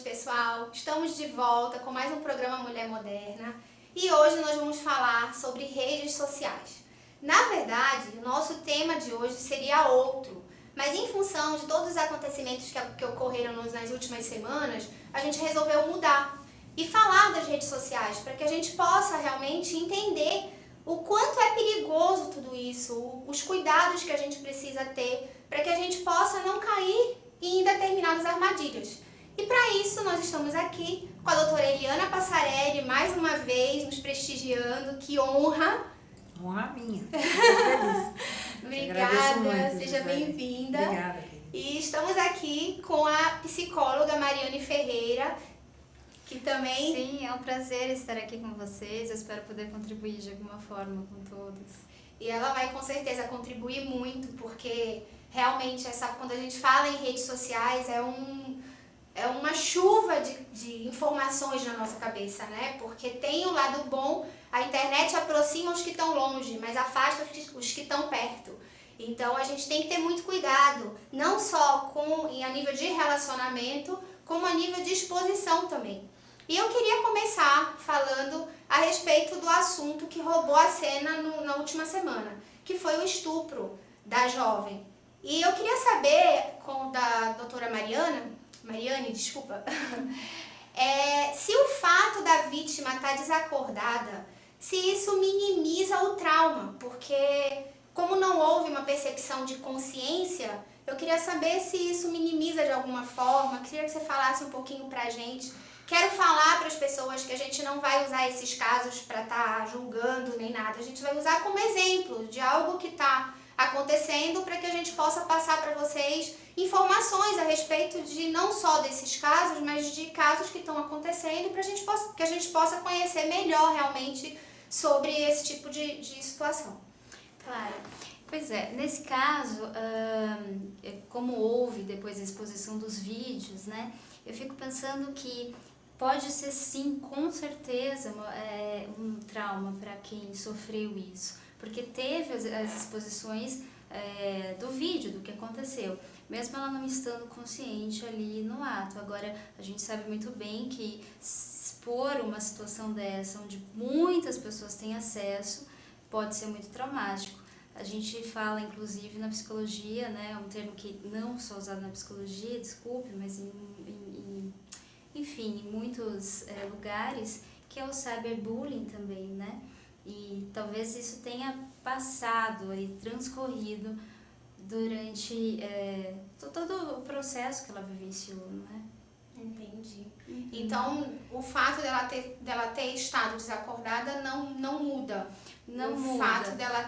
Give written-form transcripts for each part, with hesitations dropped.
pessoal! Estamos de volta com mais um programa Mulher Moderna e hoje nós vamos falar sobre redes sociais. Na verdade, o nosso tema de hoje seria outro, mas em função de todos os acontecimentos que ocorreram nas últimas semanas, a gente resolveu mudar e falar das redes sociais para que a gente possa realmente entender o quanto é perigoso tudo isso, os cuidados que a gente precisa ter para que a gente possa não cair em determinadas armadilhas. E para isso nós estamos aqui com a doutora Eliana Passarelli, mais uma vez nos prestigiando. Que honra! Honra minha. Feliz. Obrigada, seja bem-vinda. Obrigada, querida. E estamos aqui com a psicóloga Mariane Ferreira, que também... Sim, é um prazer estar aqui com vocês. Eu espero poder contribuir de alguma forma com todos. E ela vai com certeza contribuir muito, porque realmente quando a gente fala em redes sociais é uma chuva de informações na nossa cabeça, né? Porque tem o lado bom, a internet aproxima os que estão longe, mas afasta os que estão perto. Então a gente tem que ter muito cuidado, não só a nível de relacionamento, como a nível de exposição também. E eu queria começar falando a respeito do assunto que roubou a cena na última semana, que foi o estupro da jovem. E eu queria saber, da doutora Mariane, desculpa, se o fato da vítima estar desacordada, se isso minimiza o trauma, porque como não houve uma percepção de consciência, eu queria saber se isso minimiza de alguma forma. Queria que você falasse um pouquinho pra gente. Quero falar para as pessoas que a gente não vai usar esses casos para estar julgando nem nada, a gente vai usar como exemplo de algo que está acontecendo para que a gente possa passar para vocês informações a respeito de não só desses casos, mas de casos que estão acontecendo para que a gente possa conhecer melhor realmente sobre esse tipo de situação. Claro. Pois é, nesse caso, como houve depois da exposição dos vídeos, né, eu fico pensando que pode ser sim, com certeza, um trauma para quem sofreu isso, porque teve as exposições do vídeo, do que aconteceu, mesmo ela não estando consciente ali no ato. Agora, a gente sabe muito bem que expor uma situação dessa, onde muitas pessoas têm acesso, pode ser muito traumático. A gente fala, inclusive, na psicologia, né, um termo que não só usado na psicologia, desculpe, mas enfim, em muitos lugares, que é o cyberbullying também, né? E talvez isso tenha passado e transcorrido durante todo o processo que ela vivenciou, né? Entendi. Uhum. Então, o fato dela ter estado desacordada não muda. Não muda. O fato dela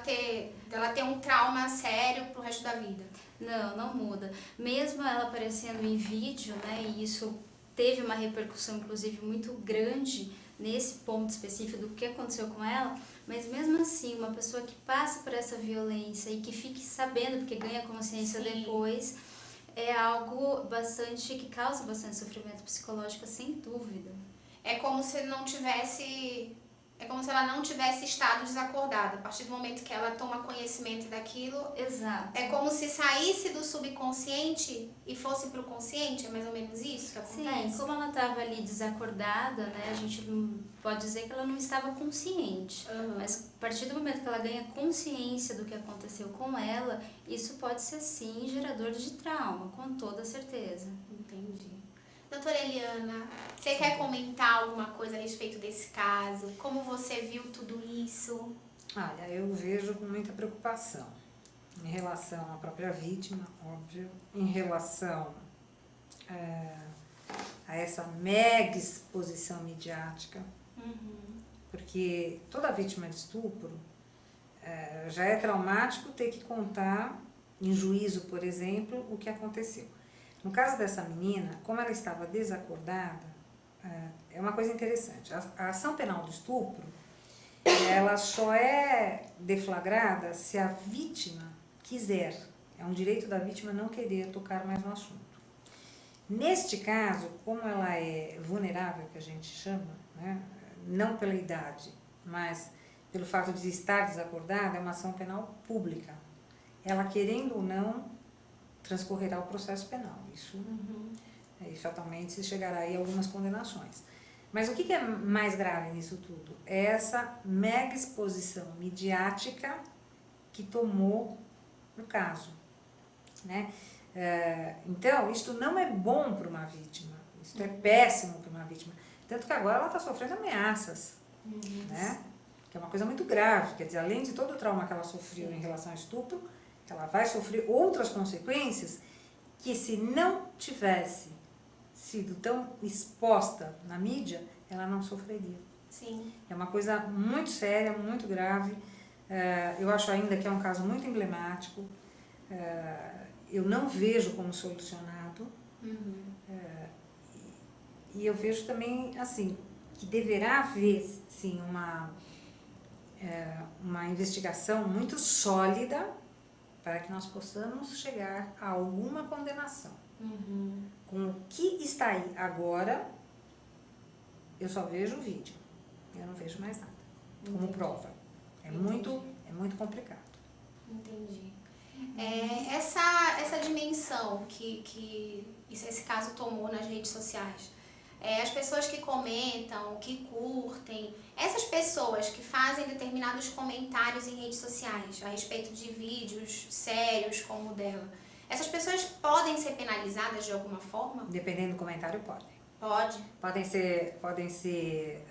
ter um trauma sério pro resto da vida. Não muda. Mesmo ela aparecendo em vídeo, né, e isso teve uma repercussão, inclusive, muito grande nesse ponto específico do que aconteceu com ela, mas mesmo assim, uma pessoa que passa por essa violência e que fique sabendo, porque ganha consciência Sim. depois, é algo que causa bastante sofrimento psicológico, sem dúvida. É como se ela não tivesse estado desacordada. A partir do momento que ela toma conhecimento daquilo, Exato. É como se saísse do subconsciente e fosse pro consciente, é mais ou menos isso que acontece? Sim, como ela estava ali desacordada, né, a gente pode dizer que ela não estava consciente, mas a partir do momento que ela ganha consciência do que aconteceu com ela, isso pode ser sim gerador de trauma, com toda certeza. Entendi. Doutora Eliana, você quer comentar alguma coisa a respeito desse caso? Como você viu tudo isso? Olha, eu vejo com muita preocupação em relação à própria vítima, óbvio, em relação a essa mega exposição midiática, porque toda vítima de estupro já é traumático ter que contar em juízo, por exemplo, o que aconteceu. No caso dessa menina, como ela estava desacordada, é uma coisa interessante. A ação penal do estupro, ela só é deflagrada se a vítima quiser. É um direito da vítima não querer tocar mais no assunto. Neste caso, como ela é vulnerável, que a gente chama, né, não pela idade, mas pelo fato de estar desacordada, é uma ação penal pública. Ela, querendo ou não, transcorrerá o processo penal. Isso e fatalmente se chegará aí a algumas condenações. Mas o que é mais grave nisso tudo? É essa mega exposição midiática que tomou o caso, né? Então, isto não é bom para uma vítima, isto é péssimo para uma vítima. Tanto que agora ela está sofrendo ameaças, né? Que é uma coisa muito grave, quer dizer, além de todo o trauma que ela sofreu em relação ao estupro, ela vai sofrer outras consequências que, se não tivesse sido tão exposta na mídia, ela não sofreria. Sim. É uma coisa muito séria, muito grave. Eu acho ainda que é um caso muito emblemático. Eu não vejo como solucionado. E eu vejo também, assim, que deverá haver, sim, uma investigação muito sólida para que nós possamos chegar a alguma condenação. Com o que está aí agora, eu só vejo o vídeo. Eu não vejo mais nada como prova. É muito complicado. Entendi. Essa dimensão que esse caso tomou nas redes sociais, as pessoas que comentam, que curtem, essas pessoas que fazem determinados comentários em redes sociais a respeito de vídeos sérios como o dela, essas pessoas podem ser penalizadas de alguma forma? Dependendo do comentário, podem. Pode? Podem ser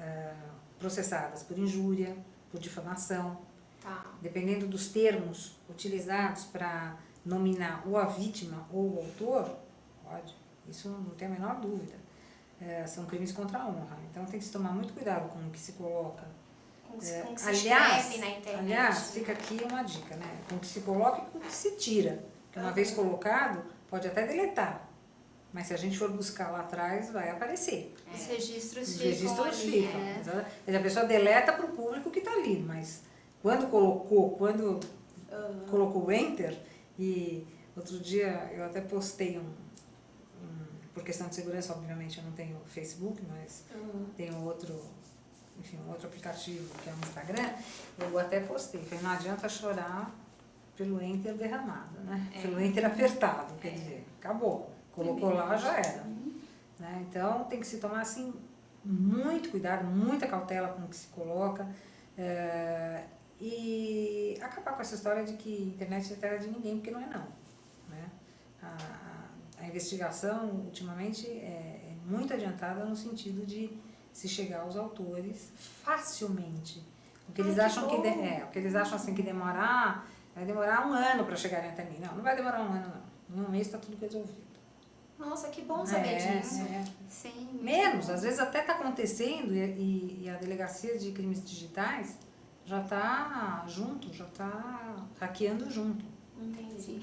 processadas por injúria, por difamação. Tá. Dependendo dos termos utilizados para nominar ou a vítima ou o autor, pode. Isso não tem a menor dúvida. São crimes contra a honra. Então tem que se tomar muito cuidado com o que se coloca. Com o que se escreve na internet. Aliás, fica aqui uma dica, né? Com o que se coloca e com o que se tira. Porque uma vez colocado, pode até deletar. Mas se a gente for buscar lá atrás, vai aparecer. Os registros Os ficam. registros Ali, ficam. Quer dizer, a pessoa deleta para o público que está ali, mas quando colocou o Enter, e outro dia eu até postei por questão de segurança, obviamente eu não tenho Facebook, mas tenho outro aplicativo que é o Instagram, eu até postei, falei, não adianta chorar pelo Enter derramado, né? Pelo Enter apertado, quer dizer, acabou, colocou lá, já era. Né? Então tem que se tomar assim muito cuidado, muita cautela com o que se coloca, e acabar com essa história de que a internet é terra de ninguém, porque não é não. Né? A investigação, ultimamente, é muito adiantada no sentido de se chegar aos autores facilmente. O que eles acham assim que vai demorar 1 ano para chegarem até mim. Não vai demorar 1 ano, não. Em 1 mês está tudo resolvido. Nossa, que bom saber disso. Sim. Menos, às vezes até está acontecendo e a Delegacia de Crimes Digitais já está junto, já está hackeando junto. Entendi.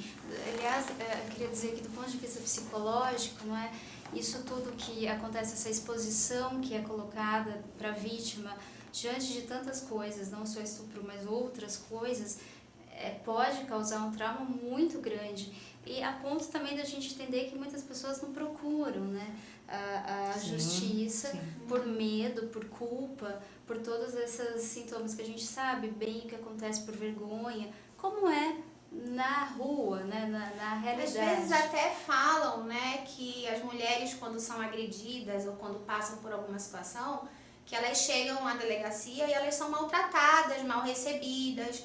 Aliás, eu queria dizer que do ponto de vista psicológico, não é? Isso tudo que acontece, essa exposição que é colocada para a vítima diante de tantas coisas, não só estupro, mas outras coisas, pode causar um trauma muito grande. E a ponto também da gente entender que muitas pessoas não procuram, né, a justiça por medo, por culpa, por todos esses sintomas que a gente sabe bem que acontece por vergonha, como é na rua, né, na realidade. Às vezes até falam, né, que as mulheres, quando são agredidas ou quando passam por alguma situação, que elas chegam à delegacia e elas são maltratadas, mal recebidas,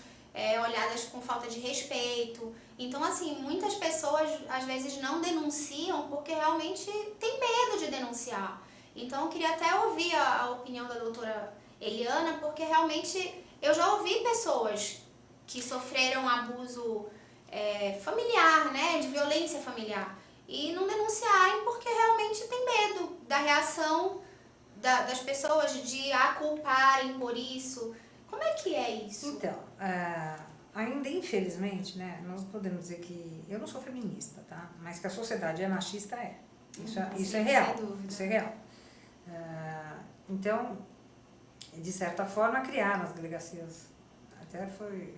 olhadas com falta de respeito. Então, assim, muitas pessoas às vezes não denunciam porque realmente tem medo de denunciar. Então, eu queria até ouvir a opinião da doutora Eliana, porque realmente eu já ouvi pessoas que sofreram abuso familiar, né, de violência familiar, e não denunciarem porque realmente tem medo da reação das pessoas de a culparem por isso. Como é que é isso? Então, ainda infelizmente, né, nós podemos dizer que eu não sou feminista, tá? Mas que a sociedade é machista, isso é real. Sem dúvida. Isso é real. Então, de certa forma, criaram as delegacias. Até foi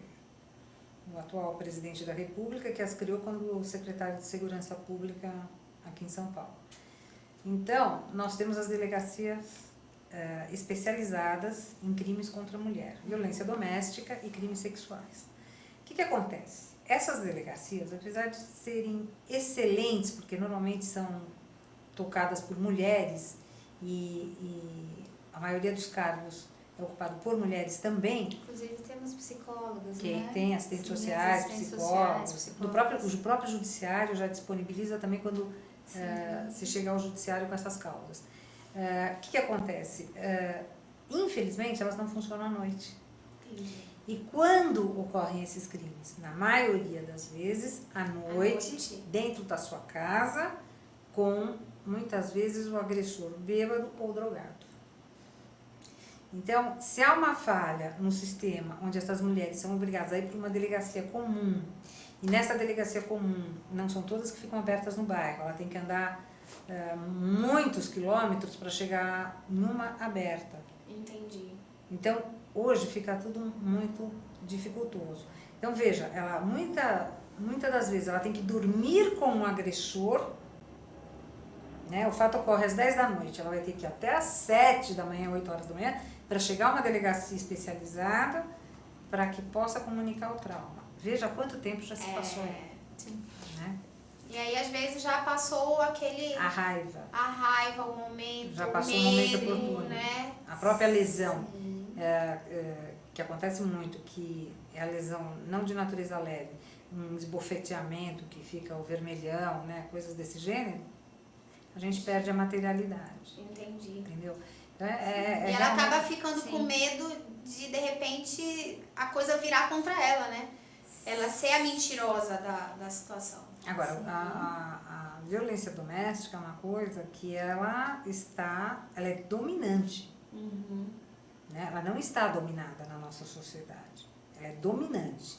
o atual presidente da República que as criou quando o secretário de Segurança Pública aqui em São Paulo. Então, nós temos as delegacias especializadas em crimes contra a mulher, violência doméstica e crimes sexuais. O que acontece? Essas delegacias, apesar de serem excelentes, porque normalmente são tocadas por mulheres e a maioria dos cargos é ocupado por mulheres também. Inclusive temos psicólogos, Que né? tem assistentes Sim, sociais, assistentes psicólogos. sociais, O próprio judiciário já disponibiliza também quando se chega ao judiciário com essas causas. O que acontece? Infelizmente, elas não funcionam à noite. Entendi. E quando ocorrem esses crimes? Na maioria das vezes, à noite, dentro da sua casa, com, muitas vezes, o agressor bêbado ou drogado. Então, se há uma falha no sistema onde essas mulheres são obrigadas a ir para uma delegacia comum, e nessa delegacia comum não são todas que ficam abertas no bairro, ela tem que andar muitos quilômetros para chegar numa aberta. Entendi. Então, hoje fica tudo muito dificultoso. Então, veja, ela muitas das vezes ela tem que dormir com um agressor, né? O fato ocorre às 10 da noite, ela vai ter que ir até às 7 da manhã, 8 horas da manhã, para chegar a uma delegacia especializada para que possa comunicar o trauma. Veja quanto tempo já se passou. Sim. Né? E aí, às vezes, já passou aquele... A raiva. A raiva, o momento, Já passou o o momento medo, oportuno. né? A própria lesão, que acontece muito, que é a lesão não de natureza leve, um esbofeteamento que fica o vermelhão, né? Coisas desse gênero, a gente perde a materialidade. Entendi. Entendeu? Então, e ela acaba ficando com medo de repente, a coisa virar contra ela, né? Ela ser a mentirosa da situação. Agora, a violência doméstica é uma coisa que ela é dominante. Uhum. Né? Ela não está dominada na nossa sociedade. Ela é dominante.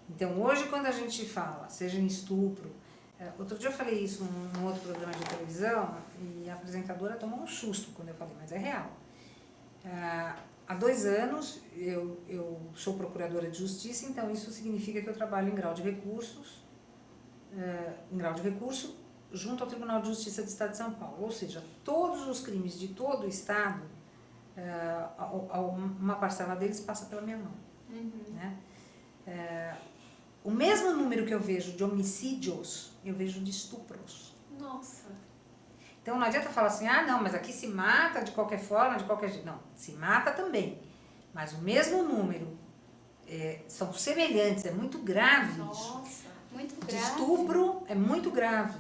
Então, hoje, quando a gente fala, seja em estupro... outro dia eu falei isso num outro programa de televisão e a apresentadora tomou um susto quando eu falei, mas é real. Há 2 anos eu sou procuradora de justiça, então isso significa que eu trabalho em grau de recursos, junto ao Tribunal de Justiça do Estado de São Paulo. Ou seja, todos os crimes de todo o Estado, uma parcela deles passa pela minha mão. Uhum. Né? O mesmo número que eu vejo de homicídios, eu vejo de estupros. Nossa. Então não adianta falar assim, não, mas aqui se mata de qualquer forma, de qualquer jeito. Não, se mata também. Mas o mesmo número, são semelhantes, é muito grave isso. Nossa, muito De grave. estupro é muito grave.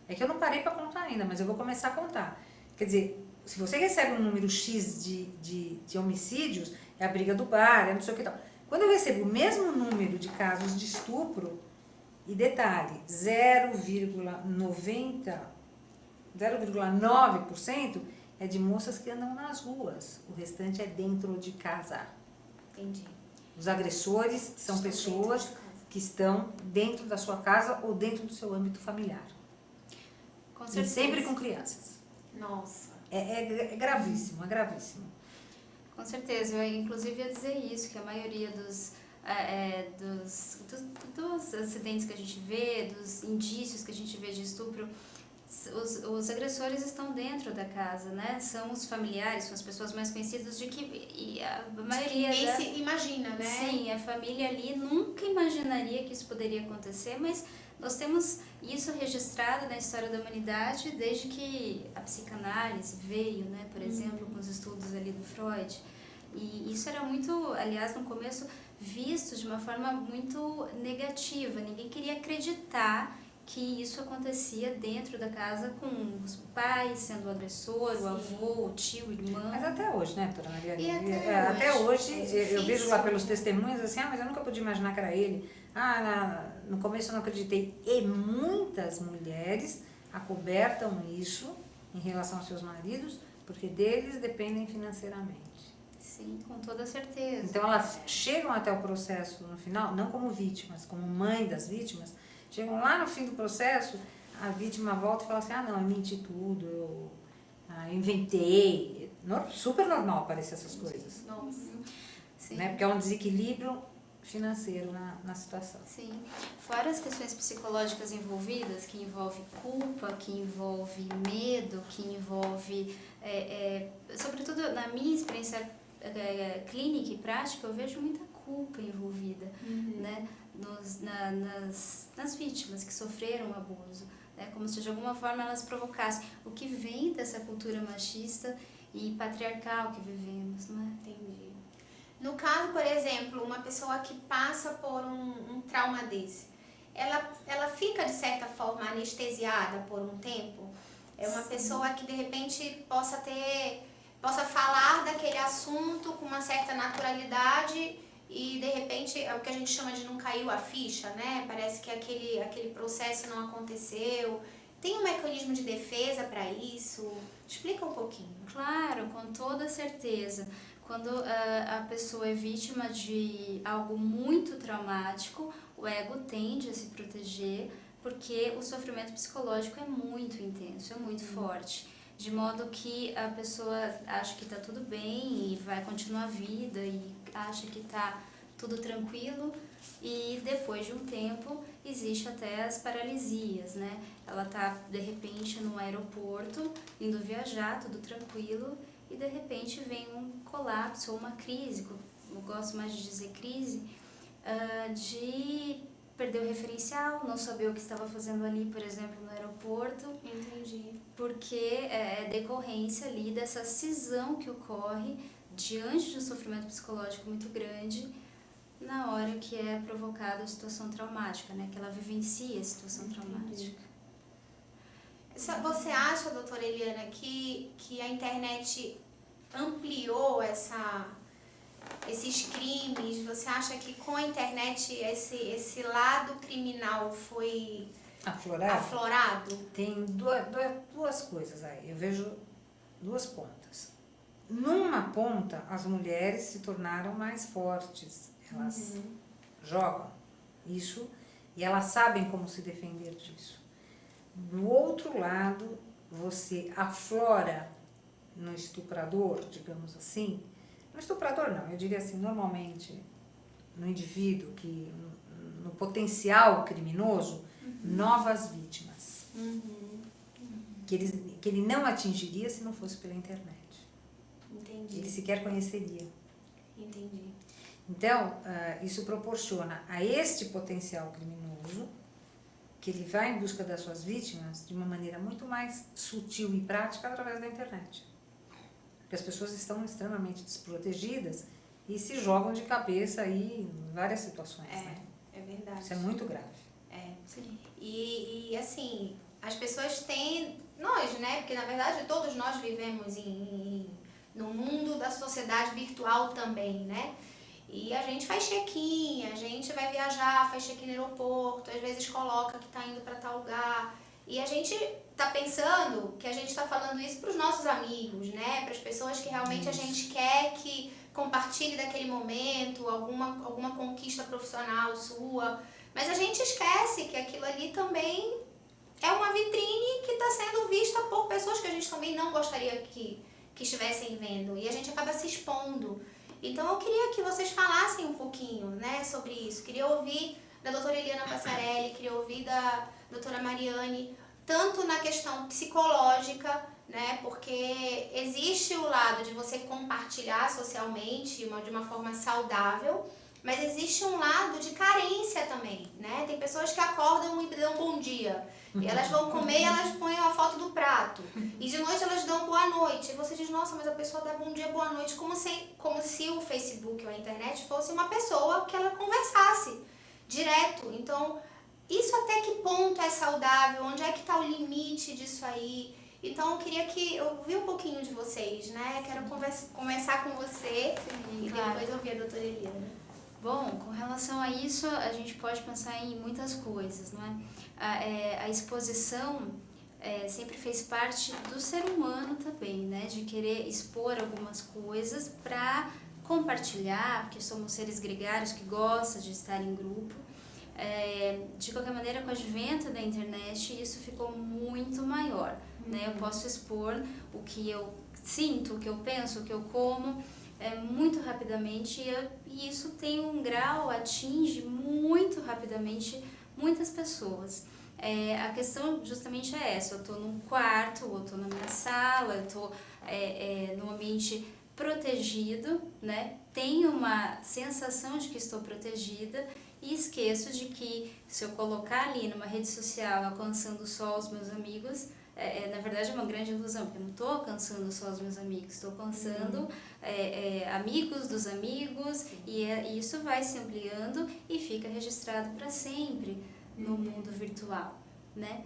É que eu não parei para contar ainda, mas eu vou começar a contar. Quer dizer, se você recebe um número X de homicídios, é a briga do bar, é não sei o que tal. Quando eu recebo o mesmo número de casos de estupro, e detalhe, 0,9% é de moças que andam nas ruas. O restante é dentro de casa. Entendi. Os agressores são pessoas que estão dentro da sua casa ou dentro do seu âmbito familiar. Com certeza. E sempre com crianças. Nossa. É gravíssimo, é gravíssimo. Com certeza, eu inclusive ia dizer isso, que a maioria dos acidentes que a gente vê, dos indícios que a gente vê de estupro, os agressores estão dentro da casa, né? São os familiares, são as pessoas mais conhecidas e a maioria ninguém se imagina, né? Sim, a família ali nunca imaginaria que isso poderia acontecer, mas nós temos isso registrado na história da humanidade desde que a psicanálise veio, né? Por exemplo, com os estudos ali do Freud. E isso era muito, aliás, no começo, visto de uma forma muito negativa. Ninguém queria acreditar que isso acontecia dentro da casa com os pais sendo o agressor, o avô, o tio, o irmão. Mas até hoje, né, doutora Maria? E até hoje é eu vejo lá pelos testemunhos assim, mas eu nunca podia imaginar que era ele. No começo eu não acreditei. E muitas mulheres acobertam isso em relação aos seus maridos, porque deles dependem financeiramente. Sim, com toda certeza. Então elas chegam até o processo no final, não como vítimas, como mãe das vítimas, chegam lá no fim do processo, a vítima volta e fala assim, não, eu menti tudo, eu inventei. Super normal aparecer essas coisas. Nossa. Sim. Né? Porque é um desequilíbrio financeiro na situação. Sim. Fora as questões psicológicas envolvidas, que envolve culpa, que envolve medo, que envolve, sobretudo na minha experiência clínica e prática, eu vejo muita culpa envolvida, né? Nas vítimas que sofreram abuso, né? Como se de alguma forma elas provocassem o que vem dessa cultura machista e patriarcal que vivemos, não é? Entendi. No caso, por exemplo, uma pessoa que passa por um trauma desse, ela fica, de certa forma, anestesiada por um tempo? É uma pessoa que, de repente, possa falar daquele assunto com uma certa naturalidade e, de repente, é o que a gente chama de não caiu a ficha, né? Parece que aquele processo não aconteceu. Tem um mecanismo de defesa para isso? Explica um pouquinho. Claro, com toda certeza. Quando a pessoa é vítima de algo muito traumático, o ego tende a se proteger, porque o sofrimento psicológico é muito intenso, é muito forte. De modo que a pessoa acha que está tudo bem e vai continuar a vida e acha que está tudo tranquilo, e depois de um tempo existe até as paralisias, né? Ela está de repente no aeroporto, indo viajar, tudo tranquilo, e de repente vem um colapso ou uma crise, eu gosto mais de dizer crise, de perder o referencial, não saber o que estava fazendo ali, por exemplo, no aeroporto. Entendi. Porque é decorrência ali dessa cisão que ocorre diante de um sofrimento psicológico muito grande, na hora que é provocada a situação traumática, né? Que ela vivencia a situação traumática. Você acha, doutora Eliana, que a internet ampliou esses crimes? Você acha que com a internet esse lado criminal foi aflorado? Tem duas coisas aí. Eu vejo duas pontas. Numa ponta, as mulheres se tornaram mais fortes. Elas jogam isso e elas sabem como se defender disso. Do outro lado, você aflora no estuprador, digamos assim. No estuprador não, eu diria assim, normalmente no indivíduo, no potencial criminoso, novas vítimas. Que ele não atingiria se não fosse pela internet. Entendi. Ele sequer conheceria. Entendi. Então, isso proporciona a este potencial criminoso que ele vai em busca das suas vítimas de uma maneira muito mais sutil e prática através da internet. Porque as pessoas estão extremamente desprotegidas e se jogam de cabeça aí em várias situações, né? É verdade. Isso é muito grave. Sim. E assim, as pessoas têm... Nós, né? Porque, na verdade, todos nós vivemos no mundo da sociedade virtual também, né? E a gente faz check-in, a gente vai viajar, faz check-in no aeroporto, às vezes coloca que está indo para tal lugar. E a gente está pensando que a gente está falando isso para os nossos amigos, né? Para as pessoas que realmente a gente quer que compartilhe daquele momento, alguma conquista profissional sua. Mas a gente esquece que aquilo ali também é uma vitrine que está sendo vista por pessoas que a gente também não gostaria que estivessem vendo. E a gente acaba se expondo. Então eu queria que vocês falassem um pouquinho, né, sobre isso. Queria ouvir da doutora Eliana Passarelli, queria ouvir da doutora Mariane, tanto na questão psicológica, né, porque existe o lado de você compartilhar socialmente de uma forma saudável, mas existe um lado de carência também, né? Tem pessoas que acordam e dão bom dia. E elas vão comer e elas põem a foto do prato. E de noite elas dão boa noite. E você diz, nossa, mas a pessoa dá bom dia, boa noite. Como se o Facebook ou a internet fosse uma pessoa que ela conversasse direto. Então, isso até que ponto é saudável? Onde é que está o limite disso aí? Então, eu queria eu ouvir um pouquinho de vocês, né? Quero começar com você. Sim, e claro. depois ouvir a doutora Eliana. Bom, com relação a isso, a gente pode pensar em muitas coisas, não é? A exposição sempre fez parte do ser humano também, né? De querer expor algumas coisas para compartilhar, porque somos seres gregários que gostam de estar em grupo. De qualquer maneira, com o advento da internet, isso ficou muito maior, né? Eu posso expor o que eu sinto, o que eu penso, o que eu como, muito rapidamente, e isso tem um grau, atinge muito rapidamente muitas pessoas. A questão justamente é essa: eu estou num quarto, ou estou na minha sala, eu estou num ambiente protegido, né? Tenho uma sensação de que estou protegida, e esqueço de que se eu colocar ali numa rede social alcançando só os meus amigos, na verdade é uma grande ilusão, porque eu não estou alcançando só os meus amigos, estou alcançando amigos dos amigos, e isso vai se ampliando e fica registrado para sempre no mundo virtual, né?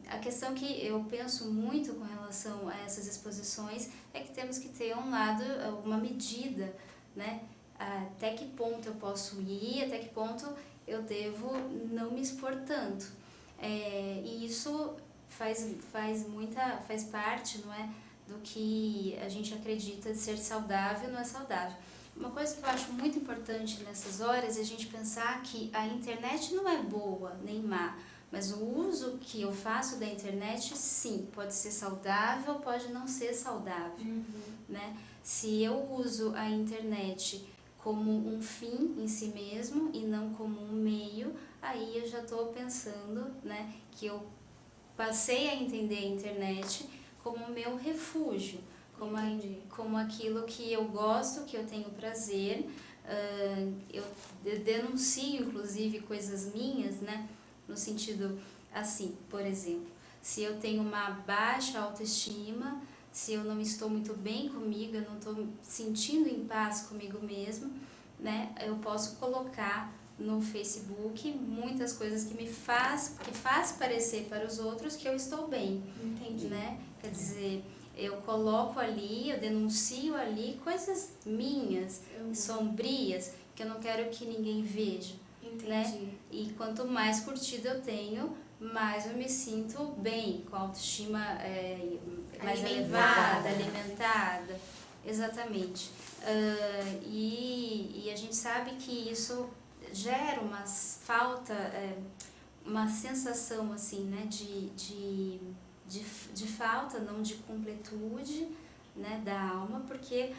A questão que eu penso muito com relação a essas exposições é que temos que ter um lado, uma medida, né? Até que ponto eu posso ir, até que ponto eu devo não me expor tanto. E isso faz parte, não é, do que a gente acredita de ser saudável e não é saudável. Uma coisa que eu acho muito importante nessas horas é a gente pensar que a internet não é boa nem má, mas o uso que eu faço da internet, sim, pode ser saudável, pode não ser saudável, né? Se eu uso a internet como um fim em si mesmo e não como um meio, aí eu já estou pensando, né, que eu passei a entender a internet como o meu refúgio, como aquilo que eu gosto, que eu tenho prazer. Eu denuncio, inclusive, coisas minhas, né? No sentido, assim, por exemplo, se eu tenho uma baixa autoestima, se eu não estou muito bem comigo, eu não estou sentindo em paz comigo mesmo, né? Eu posso colocar no Facebook muitas coisas que faz parecer para os outros que eu estou bem. Entendi. Né? Quer dizer, eu coloco ali, eu denuncio ali coisas minhas, sombrias, que eu não quero que ninguém veja. Entendi. Né? E quanto mais curtida eu tenho, mais eu me sinto bem, com a autoestima mais elevada, alimentada. Exatamente. E a gente sabe que isso gera uma falta, uma sensação assim, né, de falta, não de completude, né, da alma, porque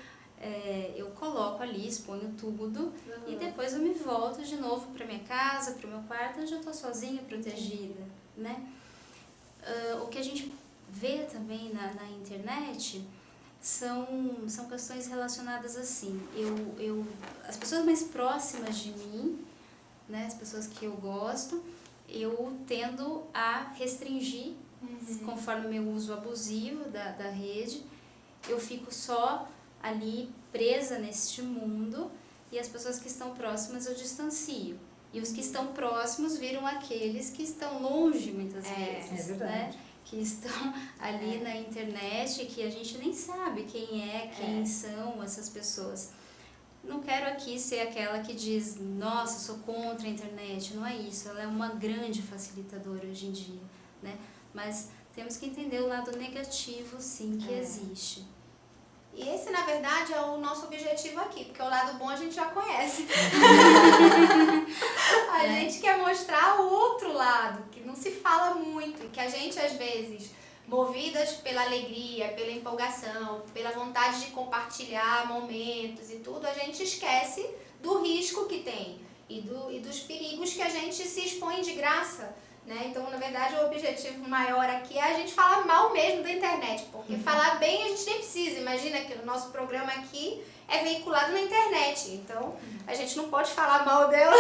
eu coloco ali, exponho tudo e depois eu me volto de novo para minha casa, para o meu quarto, onde eu estou sozinha, protegida, né? O que a gente vê também na internet são questões relacionadas assim, as pessoas mais próximas de mim, né, as pessoas que eu gosto, eu tendo a restringir, conforme o meu uso abusivo da rede, eu fico só ali presa neste mundo, e as pessoas que estão próximas eu distancio. E os que estão próximos viram aqueles que estão longe muitas vezes, né? Que estão ali na internet, que a gente nem sabe quem são essas pessoas. Não quero aqui ser aquela que diz, nossa, sou contra a internet, não é isso, ela é uma grande facilitadora hoje em dia, né? Mas temos que entender o lado negativo, sim, que existe. E esse, na verdade, é o nosso objetivo aqui, porque o lado bom a gente já conhece. A gente quer mostrar o outro lado, que não se fala muito, e que a gente, às vezes, movidas pela alegria, pela empolgação, pela vontade de compartilhar momentos e tudo, a gente esquece do risco que tem e dos perigos que a gente se expõe de graça. Né? Então, na verdade, o objetivo maior aqui é a gente falar mal mesmo da internet, porque falar bem a gente nem precisa. Imagina que o nosso programa aqui é veiculado na internet, então a gente não pode falar mal dela.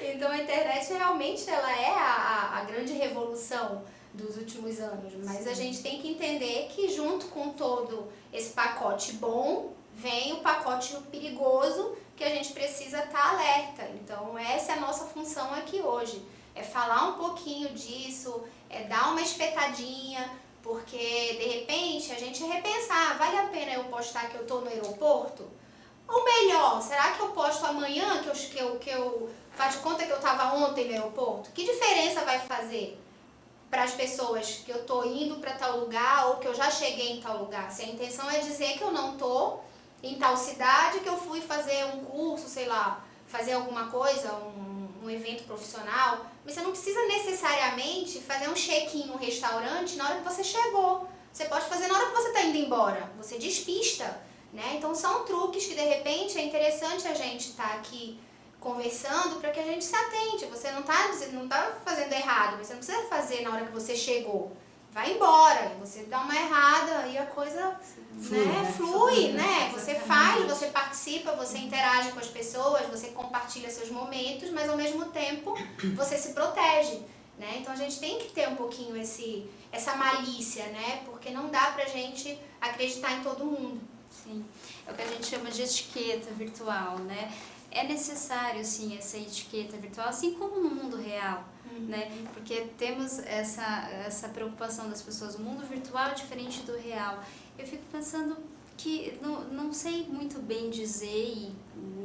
Então, a internet realmente ela é a grande revolução dos últimos anos, mas a gente tem que entender que junto com todo esse pacote bom, vem o pacote perigoso que a gente precisa estar alerta. Então, essa é a nossa função aqui hoje. É falar um pouquinho disso, é dar uma espetadinha, porque de repente a gente repensar, vale a pena eu postar que eu estou no aeroporto? Ou melhor, será que eu posto amanhã que eu faço de conta que eu estava ontem no aeroporto? Que diferença vai fazer para as pessoas que eu estou indo para tal lugar ou que eu já cheguei em tal lugar? Se a intenção é dizer que eu não estou em tal cidade, que eu fui fazer um curso, sei lá, fazer alguma coisa, um evento profissional, mas você não precisa necessariamente fazer um check-in no restaurante na hora que você chegou. Você pode fazer na hora que você está indo embora. Você despista, né? Então são truques que de repente é interessante a gente estar aqui conversando para que a gente se atente. Você não tá fazendo errado, você não precisa fazer na hora que você chegou. Vai embora, você dá uma errada e a coisa flui, né? Você faz, você participa participa, você interage com as pessoas, você compartilha seus momentos, mas ao mesmo tempo você se protege, né? Então a gente tem que ter um pouquinho essa malícia, né? Porque não dá pra gente acreditar em todo mundo. Sim, é o que a gente chama de etiqueta virtual, né? É necessário, sim, essa etiqueta virtual, assim como no mundo real, né? Porque temos essa preocupação das pessoas, o mundo virtual é diferente do real. Eu fico pensando que não sei muito bem dizer e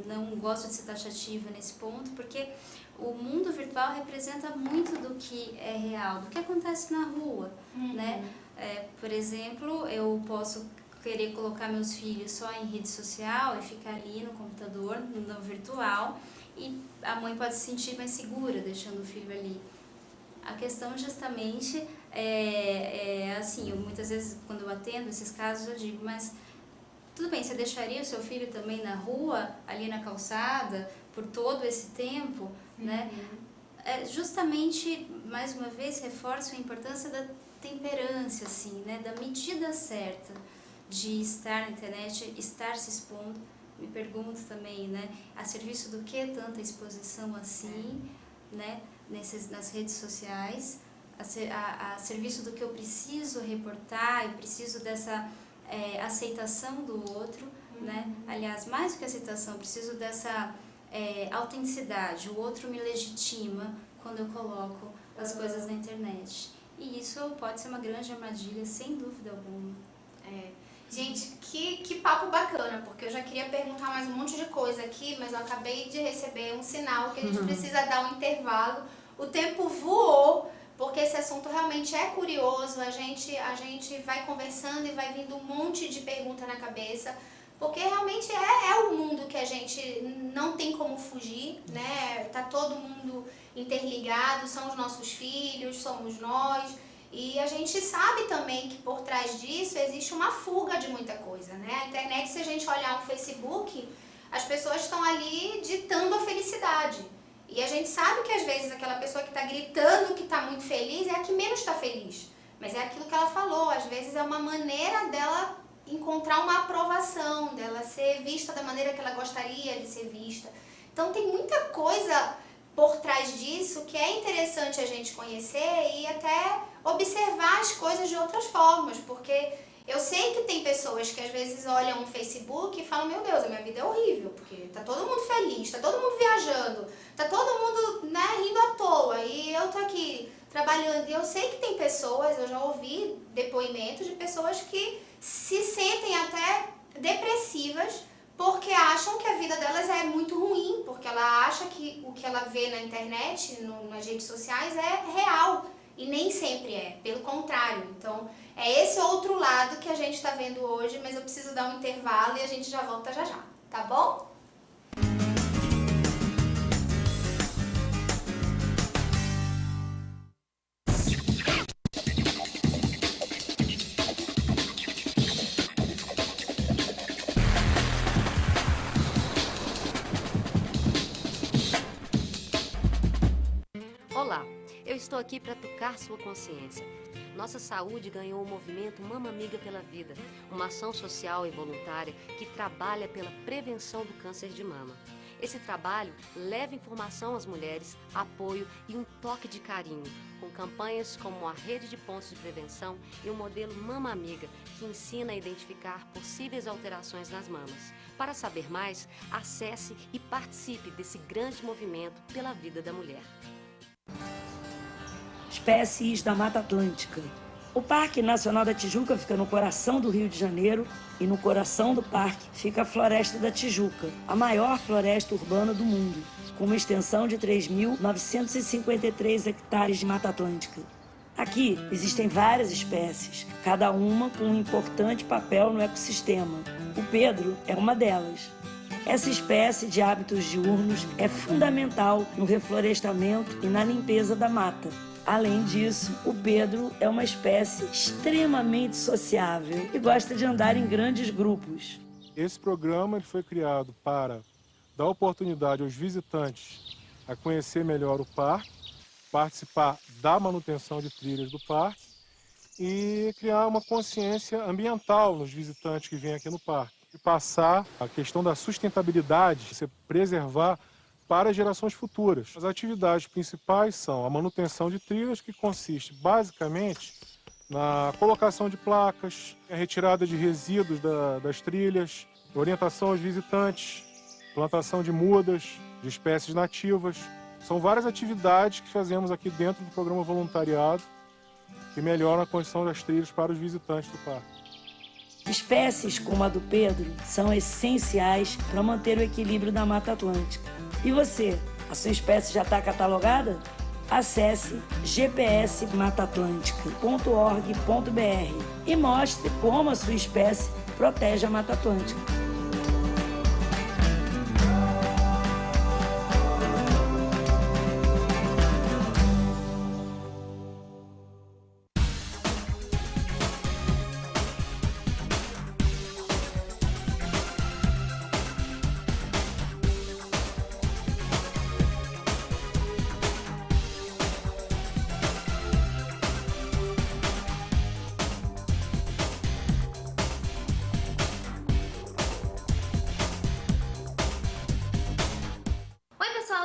não gosto de ser taxativa nesse ponto, porque o mundo virtual representa muito do que é real, do que acontece na rua, né? Por exemplo, eu posso querer colocar meus filhos só em rede social e ficar ali no computador, no virtual, e a mãe pode se sentir mais segura deixando o filho ali. A questão justamente é assim, eu muitas vezes quando eu atendo esses casos eu digo, mas tudo bem, você deixaria o seu filho também na rua, ali na calçada, por todo esse tempo, né? Justamente, mais uma vez, reforço a importância da temperança, assim, né? Da medida certa de estar na internet, estar se expondo. Me pergunto também, né? A serviço do que tanta exposição assim, né? Nas redes sociais, a serviço do que eu preciso reportar, eu preciso dessa aceitação do outro, né? Aliás, mais do que aceitação, eu preciso dessa autenticidade. O outro me legitima quando eu coloco as coisas na internet. E isso pode ser uma grande armadilha, sem dúvida alguma. Gente, que papo bacana, porque eu já queria perguntar mais um monte de coisa aqui, mas eu acabei de receber um sinal que a gente precisa dar um intervalo. O tempo voou, porque esse assunto realmente é curioso, a gente vai conversando e vai vindo um monte de pergunta na cabeça, porque realmente é o mundo que a gente não tem como fugir, né? Tá todo mundo interligado, são os nossos filhos, somos nós. E a gente sabe também que por trás disso existe uma fuga de muita coisa, né? A internet, se a gente olhar um Facebook, as pessoas estão ali ditando a felicidade. E a gente sabe que às vezes aquela pessoa que está gritando que está muito feliz é a que menos está feliz. Mas é aquilo que ela falou, às vezes é uma maneira dela encontrar uma aprovação, dela ser vista da maneira que ela gostaria de ser vista. Então tem muita coisa por trás disso que é interessante a gente conhecer e até observar as coisas de outras formas, porque eu sei que tem pessoas que às vezes olham o Facebook e falam, meu Deus, a minha vida é horrível, porque tá todo mundo feliz, tá todo mundo viajando, tá todo mundo, né, rindo à toa, e eu tô aqui trabalhando. E eu sei que tem pessoas, eu já ouvi depoimentos de pessoas que se sentem até depressivas porque acham que a vida delas é muito ruim, porque ela acha que o que ela vê na internet, nas redes sociais, é real. E nem sempre é, pelo contrário. Então, é esse outro lado que a gente está vendo hoje, mas eu preciso dar um intervalo e a gente já volta já já, tá bom? Olá, eu estou aqui para tocar sua consciência. Nossa Saúde ganhou o movimento Mama Amiga pela Vida, uma ação social e voluntária que trabalha pela prevenção do câncer de mama. Esse trabalho leva informação às mulheres, apoio e um toque de carinho, com campanhas como a Rede de Pontos de Prevenção e o modelo Mama Amiga, que ensina a identificar possíveis alterações nas mamas. Para saber mais, acesse e participe desse grande movimento pela vida da mulher. Espécies da Mata Atlântica. O Parque Nacional da Tijuca fica no coração do Rio de Janeiro e no coração do parque fica a Floresta da Tijuca, a maior floresta urbana do mundo, com uma extensão de 3.953 hectares de Mata Atlântica. Aqui existem várias espécies, cada uma com um importante papel no ecossistema. O Pedro é uma delas. Essa espécie de hábitos diurnos é fundamental no reflorestamento e na limpeza da mata. Além disso, o Pedro é uma espécie extremamente sociável e gosta de andar em grandes grupos. Esse programa ele foi criado para dar oportunidade aos visitantes a conhecer melhor o parque, participar da manutenção de trilhas do parque e criar uma consciência ambiental nos visitantes que vêm aqui no parque. E passar a questão da sustentabilidade, você preservar para as gerações futuras. As atividades principais são a manutenção de trilhas, que consiste basicamente na colocação de placas, a retirada de resíduos das trilhas, orientação aos visitantes, plantação de mudas, de espécies nativas. São várias atividades que fazemos aqui dentro do programa voluntariado que melhoram a condição das trilhas para os visitantes do parque. Espécies como a do Pedro são essenciais para manter o equilíbrio da Mata Atlântica. E você, a sua espécie já está catalogada? Acesse gpsmataatlântica.org.br e mostre como a sua espécie protege a Mata Atlântica.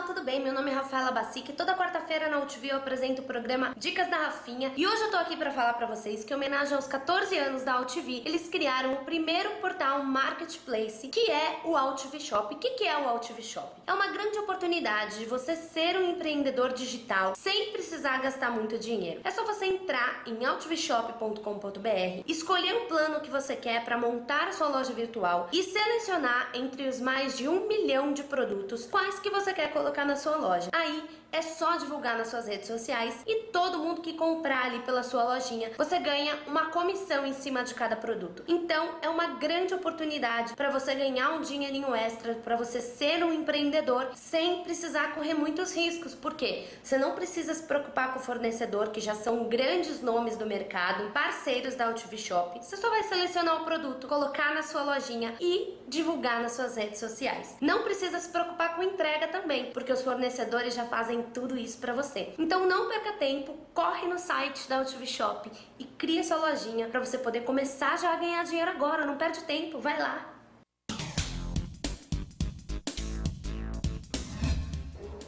Tudo bem? Meu nome é Rafaela Bacic e toda quarta-feira na UTV eu apresento o programa Dicas da Rafinha e hoje eu tô aqui pra falar pra vocês que em homenagem aos 14 anos da UTV, eles criaram o primeiro portal marketplace, que é o UTV Shop. O que é o UTV Shop? É uma grande oportunidade de você ser um empreendedor digital sem precisar gastar muito dinheiro. É só você entrar em utvshop.com.br, escolher o plano que você quer para montar a sua loja virtual e selecionar entre os mais de 1 milhão de produtos quais que você quer colocar na sua loja. Aí é só divulgar nas suas redes sociais e todo mundo que comprar ali pela sua lojinha, você ganha uma comissão em cima de cada produto. Então é uma grande oportunidade para você ganhar um dinheirinho extra, para você ser um empreendedor sem precisar correr muitos riscos. Por quê? Você não precisa se preocupar com o fornecedor, que já são grandes nomes do mercado, parceiros da UTV Shop. Você só vai selecionar o produto, colocar na sua lojinha e divulgar nas suas redes sociais. Não precisa se preocupar com entrega também, porque os fornecedores já fazem tudo isso para você. Então não perca tempo, corre no site da UTV Shop e cria sua lojinha para você poder começar já a ganhar dinheiro agora. Não perde tempo, vai lá.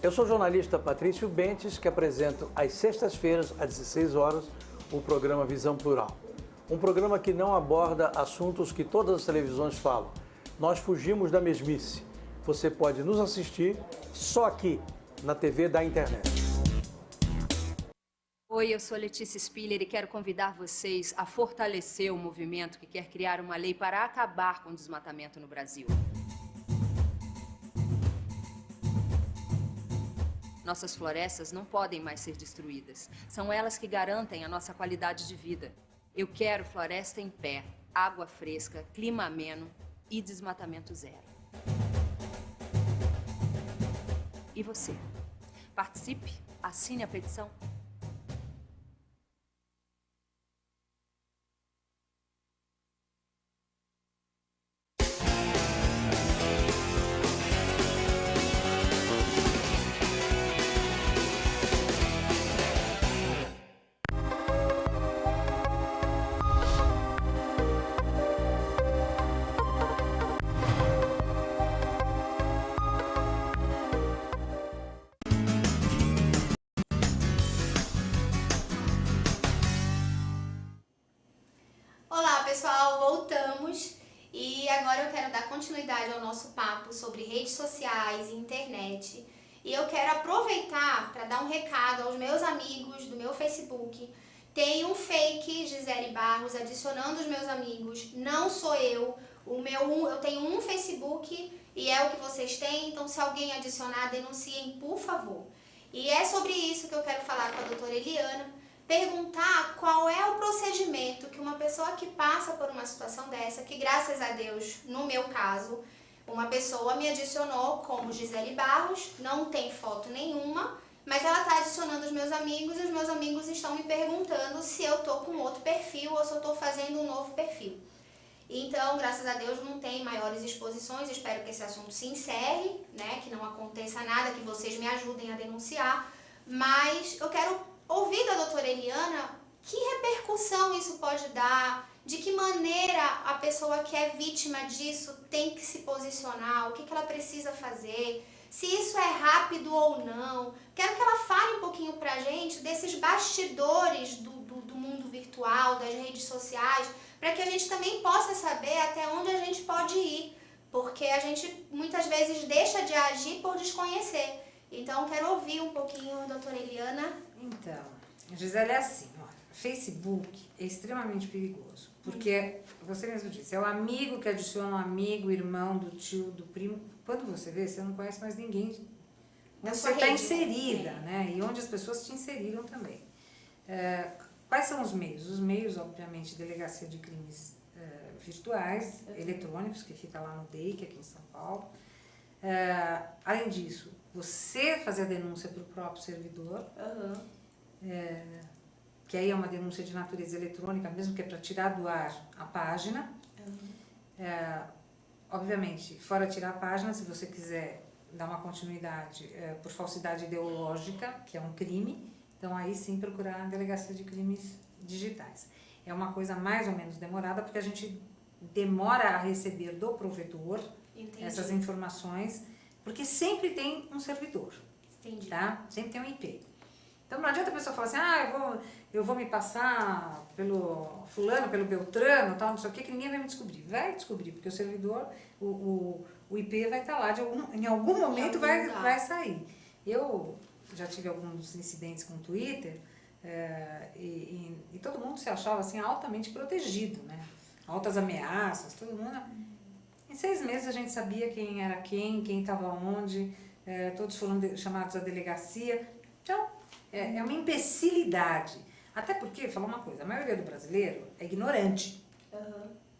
Eu sou o jornalista Patrício Bentes, que apresento às sextas-feiras, às 16 horas, o programa Visão Plural. Um programa que não aborda assuntos que todas as televisões falam. Nós fugimos da mesmice. Você pode nos assistir só aqui, na TV da internet. Oi, eu sou Letícia Spiller e quero convidar vocês a fortalecer o movimento que quer criar uma lei para acabar com o desmatamento no Brasil. Nossas florestas não podem mais ser destruídas. São elas que garantem a nossa qualidade de vida. Eu quero floresta em pé, água fresca, clima ameno e desmatamento zero. E você? Participe, assine a petição. pessoal, voltamos e agora eu quero dar continuidade ao nosso papo sobre redes sociais e internet. E eu quero aproveitar para dar um recado aos meus amigos do meu Facebook. Tem um fake Gisele Barros adicionando os meus amigos, não sou eu. Eu tenho um Facebook e é o que vocês têm, então se alguém adicionar, denunciem, por favor. E é sobre isso que eu quero falar com a doutora Eliana, perguntar qual é o procedimento que uma pessoa que passa por uma situação dessa, que graças a Deus, no meu caso, uma pessoa me adicionou como Gisele Barros, não tem foto nenhuma, mas ela está adicionando os meus amigos e os meus amigos estão me perguntando se eu estou com outro perfil ou se eu estou fazendo um novo perfil. Então, graças a Deus, não tem maiores exposições, espero que esse assunto se encerre, né, que não aconteça nada, que vocês me ajudem a denunciar, mas eu quero ouvir da doutora Eliana que repercussão isso pode dar, de que maneira a pessoa que é vítima disso tem que se posicionar, o que ela precisa fazer, se isso é rápido ou não. Quero que ela fale um pouquinho pra gente desses bastidores do mundo virtual, das redes sociais, para que a gente também possa saber até onde a gente pode ir, porque a gente muitas vezes deixa de agir por desconhecer. Então, quero ouvir um pouquinho, doutora Eliana. Então, Gisele, é assim, ó, Facebook é extremamente perigoso, porque você mesmo disse, é o amigo que adiciona um amigo, irmão, do tio, do primo. Quando você vê, você não conhece mais ninguém onde você está inserida, né? E onde as pessoas te inseriram também. Quais são os meios? Os meios, obviamente, Delegacia de Crimes Virtuais, eletrônicos, que fica lá no DEIC, aqui em São Paulo. Além disso, você fazer a denúncia para o próprio servidor, que aí é uma denúncia de natureza eletrônica, mesmo que é para tirar do ar a página. Obviamente, fora tirar a página, se você quiser dar uma continuidade por falsidade ideológica, que é um crime, então aí sim procurar a Delegacia de Crimes Digitais. É uma coisa mais ou menos demorada, porque a gente demora a receber do provedor essas informações, porque sempre tem um servidor, tá? Sempre tem um IP. Então não adianta a pessoa falar assim, eu vou me passar pelo fulano, pelo beltrano, tal, não sei o que ninguém vai me descobrir. Vai descobrir, porque o servidor, o IP vai estar lá, em algum momento vai sair. Eu já tive alguns incidentes com o Twitter, e todo mundo se achava assim altamente protegido, né? Altas ameaças, todo mundo. Em 6 meses a gente sabia quem era quem estava onde, todos foram chamados à delegacia. Então, é uma imbecilidade. Até porque, falar uma coisa, a maioria do brasileiro é ignorante,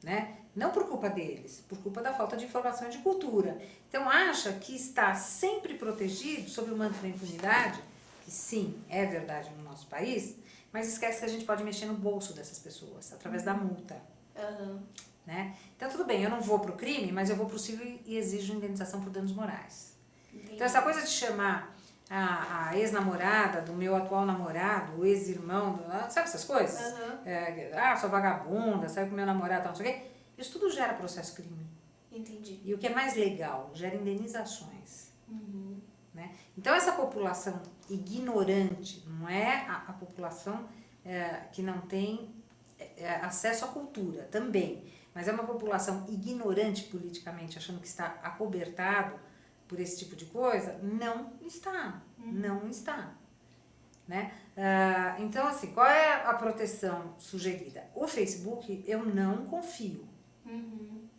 né? Não por culpa deles, por culpa da falta de informação e de cultura. Então acha que está sempre protegido sob o manto da impunidade, que sim, é verdade no nosso país, mas esquece que a gente pode mexer no bolso dessas pessoas, através da multa. Né? Então tudo bem, eu não vou pro crime, mas eu vou pro civil e exijo indenização por danos morais. Entendi. Então essa coisa de chamar a ex-namorada do meu atual namorado, o ex-irmão, sabe essas coisas? Sou vagabunda, saiu com meu namorado, não sei o quê. Isso tudo gera processo crime. Entendi. E o que é mais legal, gera indenizações. Né? Então essa população ignorante, não é a população que não tem acesso à cultura, também, mas é uma população ignorante politicamente, achando que está acobertado por esse tipo de coisa, não está, não está. Né? Então, assim, qual é a proteção sugerida? O Facebook, eu não confio.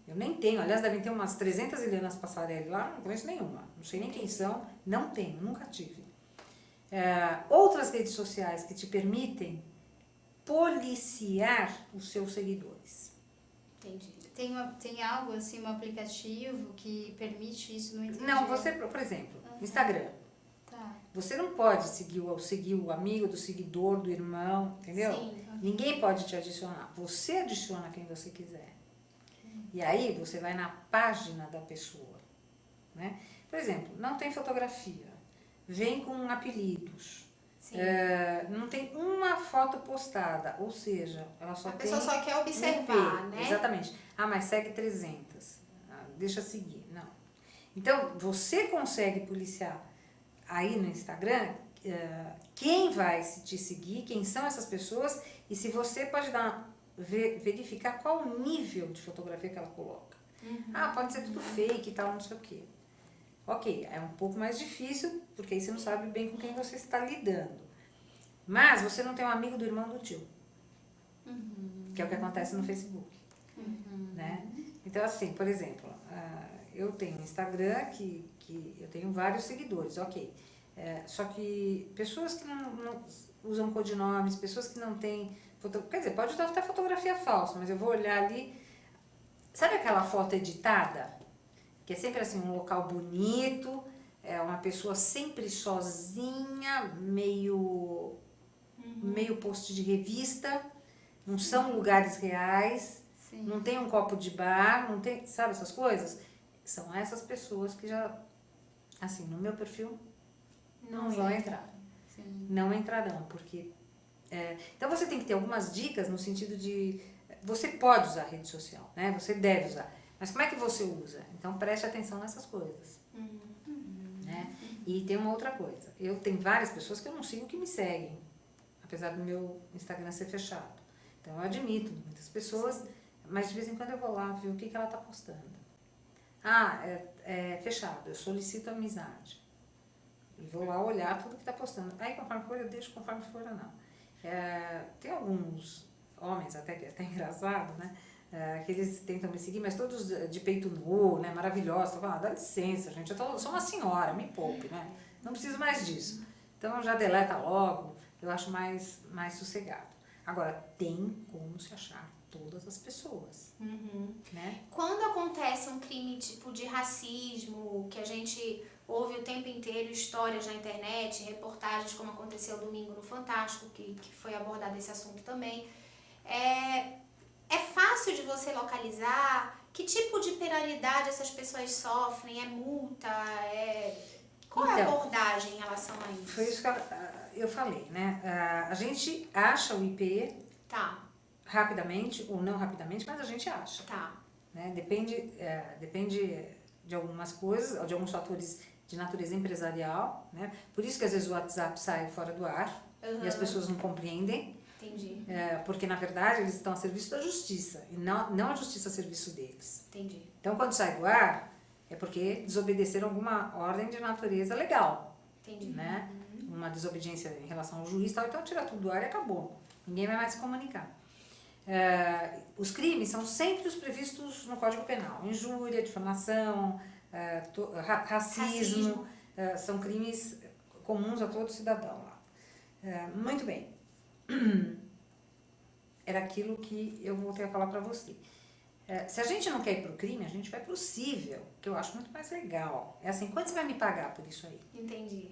Eu nem tenho, aliás, devem ter umas 300 Elianas Passarelli lá, não conheço nenhuma, não sei nem quem são, não tenho, nunca tive. Outras redes sociais que te permitem policiar os seus seguidores. Entendi. Tem algo assim, um aplicativo que permite isso? Não entendi. Não, você, por exemplo, Instagram. Tá. Você não pode seguir o amigo do seguidor, do irmão, entendeu? Sim. Ninguém pode te adicionar. Você adiciona quem você quiser. E aí você vai na página da pessoa. Né? Por exemplo, não tem fotografia. Vem com apelidos. Não tem uma foto postada, ou seja, ela só a tem... pessoa só quer observar, né? Exatamente. Mas segue 300. Deixa seguir. Não. Então, você consegue policiar aí no Instagram quem vai te seguir, quem são essas pessoas, e se você pode verificar qual o nível de fotografia que ela coloca. Pode ser tudo fake e tal, não sei o quê. Ok, é um pouco mais difícil, porque aí você não sabe bem com quem você está lidando. Mas você não tem um amigo do irmão do tio. Que é o que acontece no Facebook. Né? Então, assim, por exemplo, eu tenho um Instagram que eu tenho vários seguidores, ok. Só que pessoas que não usam codinomes, pessoas que não têm... Quer dizer, pode usar até fotografia falsa, mas eu vou olhar ali... Sabe aquela foto editada? Que é sempre assim, um local bonito, uma pessoa sempre sozinha, meio post de revista, não são lugares reais, não tem um copo de bar, não tem, sabe essas coisas? São essas pessoas que já, assim, no meu perfil, não vão entrar. Não entrarão, porque... então você tem que ter algumas dicas no sentido de Você pode usar rede social, né? Você deve usar. Mas como é que você usa? Então preste atenção nessas coisas. Né? E tem uma outra coisa. Eu tenho várias pessoas que eu não sigo que me seguem, apesar do meu Instagram ser fechado. Então eu admito muitas pessoas, mas de vez em quando eu vou lá ver o que ela está postando. É fechado, eu solicito amizade. E vou lá olhar tudo que está postando. Aí conforme for eu deixo, conforme for ou não. Tem alguns homens até que é até engraçado, né? Que eles tentam me seguir, mas todos de peito nu, né? Maravilhosos. Dá licença, gente, eu sou uma senhora, me poupe, né? Não preciso mais disso. Então já deleta logo, eu acho mais sossegado. Agora, tem como se achar todas as pessoas, né? Quando acontece um crime tipo de racismo, que a gente ouve o tempo inteiro histórias na internet, reportagens como aconteceu domingo no Fantástico, que foi abordado esse assunto também, é fácil de você localizar que tipo de penalidade essas pessoas sofrem? É multa? Qual é a abordagem em relação a isso? Foi isso que eu falei, né? A gente acha o IP rapidamente ou não rapidamente, mas a gente acha. Né? Depende de algumas coisas, de alguns fatores de natureza empresarial, né? Por isso que às vezes o WhatsApp sai fora do ar e as pessoas não compreendem. Entendi. Porque na verdade eles estão a serviço da justiça e não a justiça a serviço deles. Entendi. Então quando sai do ar é porque desobedeceram alguma ordem de natureza legal. Entendi. Né? Uma desobediência em relação ao juiz, tal, então tira tudo do ar e acabou. Ninguém vai mais se comunicar. Os crimes são sempre os previstos no Código Penal. Injúria, difamação, racismo. São crimes comuns a todo cidadão lá. Muito bem. Era aquilo que eu voltei a falar para você. Se a gente não quer ir para o crime, a gente vai para o cível, que eu acho muito mais legal. É assim, quanto você vai me pagar por isso aí? Entendi.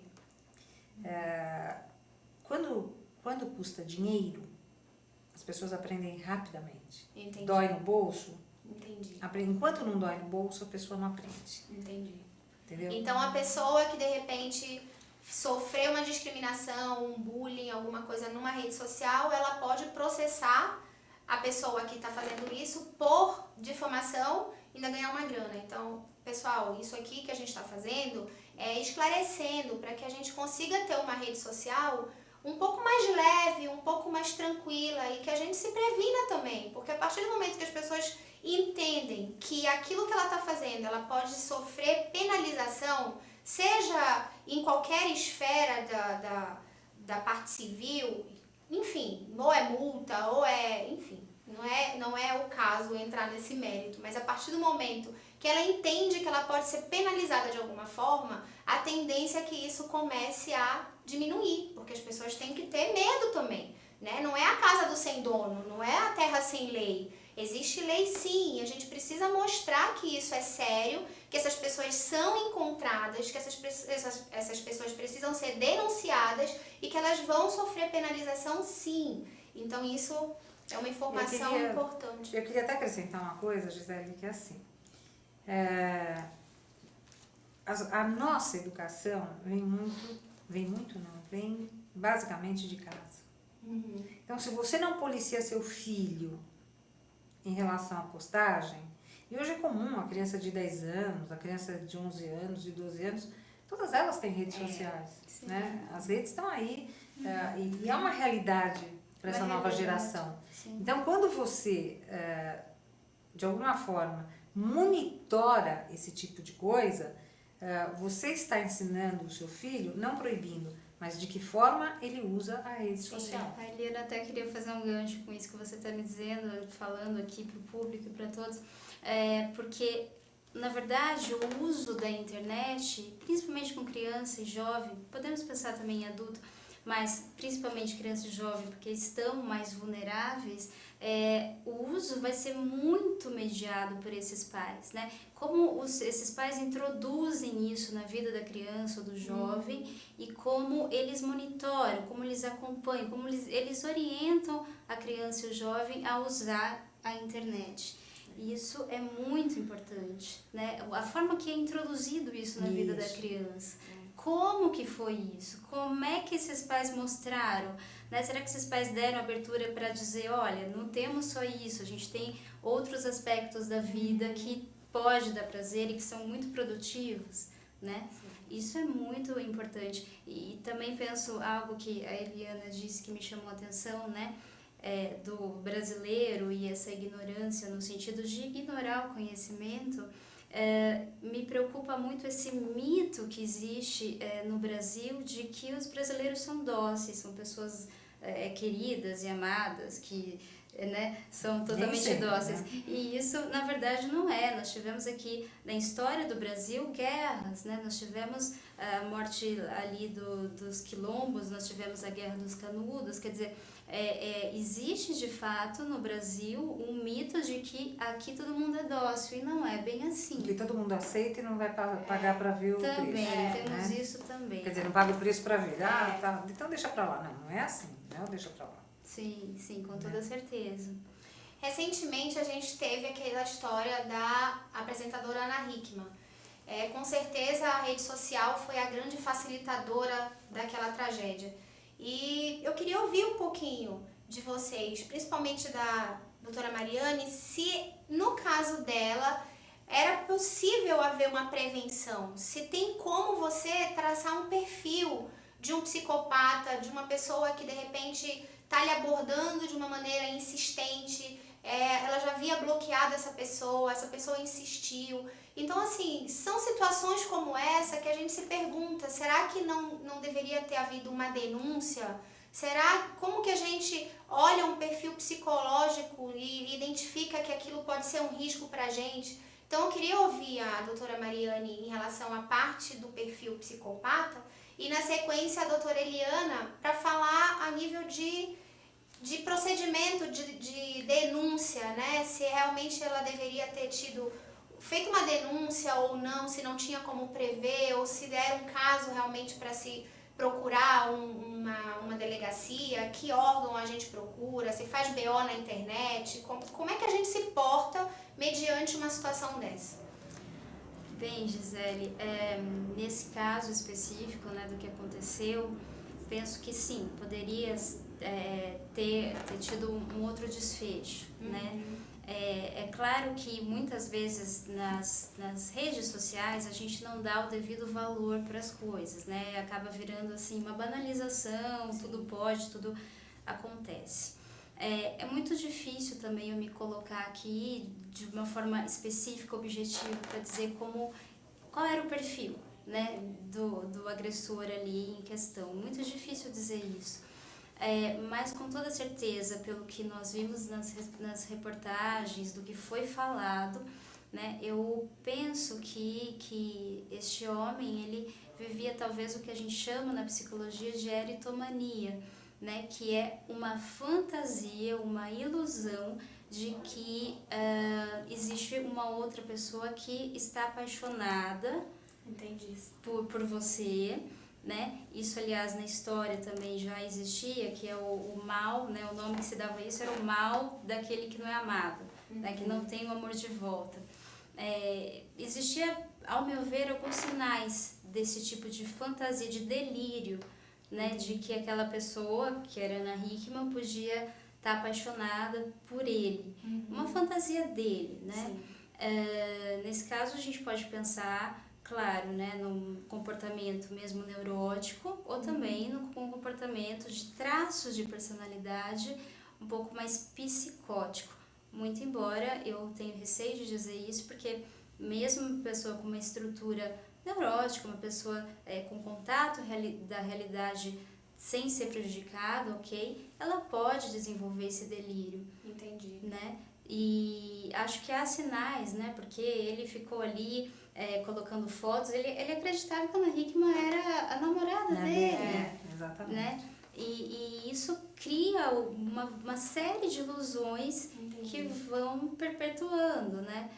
Quando custa dinheiro, as pessoas aprendem rapidamente. Entendi. Dói no bolso? Entendi. Enquanto não dói no bolso, a pessoa não aprende. Entendi. Entendeu? Então, a pessoa que de repente sofreu uma discriminação, um bullying, alguma coisa numa rede social, ela pode processar a pessoa que está fazendo isso por difamação e ainda ganhar uma grana. Então, pessoal, isso aqui que a gente está fazendo é esclarecendo para que a gente consiga ter uma rede social um pouco mais leve, um pouco mais tranquila e que a gente se previna também. Porque a partir do momento que as pessoas entendem que aquilo que ela está fazendo, ela pode sofrer penalização, seja em qualquer esfera da parte civil, enfim, ou é multa, ou enfim, não é o caso entrar nesse mérito, mas a partir do momento que ela entende que ela pode ser penalizada de alguma forma, a tendência é que isso comece a diminuir, porque as pessoas têm que ter medo também, né? Não é a casa do sem dono, não é a terra sem lei. Existe lei sim, e a gente precisa mostrar que isso é sério, que essas pessoas são encontradas, que essas pessoas precisam ser denunciadas e que elas vão sofrer penalização sim. Então isso é uma informação importante. Eu queria até acrescentar uma coisa, Gisele, que é assim. A nossa educação vem basicamente de casa. Então, se você não policia seu filho em relação à postagem, e hoje é comum a criança de 10 anos, a criança de 11 anos, de 12 anos, todas elas têm redes sociais, né? As redes estão aí, e é uma realidade para essa nova geração. Sim. Então, quando você, de alguma forma, monitora esse tipo de coisa, você está ensinando o seu filho, não proibindo, mas de que forma ele usa a rede social. A Eliana até queria fazer um gancho com isso que você está me dizendo, falando aqui para o público e para todos, porque, na verdade, o uso da internet, principalmente com criança e jovem, podemos pensar também em adulto, mas principalmente criança e jovem, porque estão mais vulneráveis, o uso vai ser muito mediado por esses pais, né? Como esses pais introduzem isso na vida da criança ou do jovem e como eles monitoram, como eles acompanham, como eles orientam a criança e o jovem a usar a internet. Isso é muito importante, né? A forma que é introduzido isso na vida da criança. como que foi isso? Como é que esses pais mostraram? Né? Será que esses pais deram abertura para dizer, olha, não temos só isso, a gente tem outros aspectos da vida que pode dar prazer e que são muito produtivos, né? Isso é muito importante. E também penso algo que a Eliana disse que me chamou a atenção, né? Do brasileiro e essa ignorância no sentido de ignorar o conhecimento. Me preocupa muito esse mito que existe no Brasil de que os brasileiros são dóceis, são pessoas queridas e amadas, que né, são totalmente sempre, dóceis. né? E isso, na verdade, não é. Nós tivemos aqui, na história do Brasil, guerras, né? Nós tivemos a morte ali dos quilombos, nós tivemos a Guerra dos Canudos, quer dizer, existe de fato no Brasil um mito de que aqui todo mundo é dócil, e não é bem assim. Que todo mundo aceita e não vai pagar para ver o Também, preço. temos né? isso também. Quer dizer, não paga o preço para ver. Tá, então deixa para lá. Não, não é assim. Não, deixa para lá. Sim, sim, com toda certeza. Recentemente a gente teve aquela história da apresentadora Ana Hickman. Com certeza a rede social foi a grande facilitadora daquela tragédia. E eu queria ouvir um pouquinho de vocês, principalmente da doutora Mariane, se no caso dela era possível haver uma prevenção, se tem como você traçar um perfil de um psicopata, de uma pessoa que de repente está lhe abordando de uma maneira insistente, ela já havia bloqueado essa pessoa insistiu. Então, assim, são situações como essa que a gente se pergunta, será que não deveria ter havido uma denúncia? Como que a gente olha um perfil psicológico e identifica que aquilo pode ser um risco para a gente? Então, eu queria ouvir a doutora Mariane em relação à parte do perfil psicopata e, na sequência, a doutora Eliana para falar a nível de procedimento, de denúncia, né? Se realmente ela deveria ter feito uma denúncia ou não, se não tinha como prever, ou se der um caso realmente para se procurar uma delegacia, que órgão a gente procura, se faz BO na internet, como é que a gente se porta mediante uma situação dessa? Bem, Gisele, nesse caso específico, né, do que aconteceu, penso que sim, poderia ter tido um outro desfecho, né? É claro que muitas vezes nas redes sociais a gente não dá o devido valor para as coisas, né? Acaba virando assim uma banalização, tudo pode, tudo acontece. É muito difícil também eu me colocar aqui de uma forma específica, objetiva, para dizer qual era o perfil, né, do agressor ali em questão. Muito difícil dizer isso. Mas com toda certeza, pelo que nós vimos nas reportagens, do que foi falado, né, eu penso que este homem, ele vivia talvez o que a gente chama na psicologia de eritomania, né, que é uma fantasia, uma ilusão de que existe uma outra pessoa que está apaixonada por você, né? Isso, aliás, na história também já existia, que é o mal, né? O nome que se dava isso era o mal daquele que não é amado, né? Que não tem o amor de volta. Existia, ao meu ver, alguns sinais desse tipo de fantasia, de delírio, né? De que aquela pessoa, que era Ana Hickman, podia estar apaixonada por ele. Uma fantasia dele, né? Nesse caso, a gente pode pensar, claro, né, num comportamento mesmo neurótico ou também num comportamento de traços de personalidade um pouco mais psicótico. Muito embora eu tenha receio de dizer isso, porque mesmo uma pessoa com uma estrutura neurótica, uma pessoa com contato da realidade sem ser prejudicada, ok? Ela pode desenvolver esse delírio. Entendi. Né? E acho que há sinais, né? Porque ele ficou ali colocando fotos, ele acreditava que a Ana Hickman era a namorada dele. Exatamente. Né? E isso cria uma série de ilusões que vão perpetuando, né?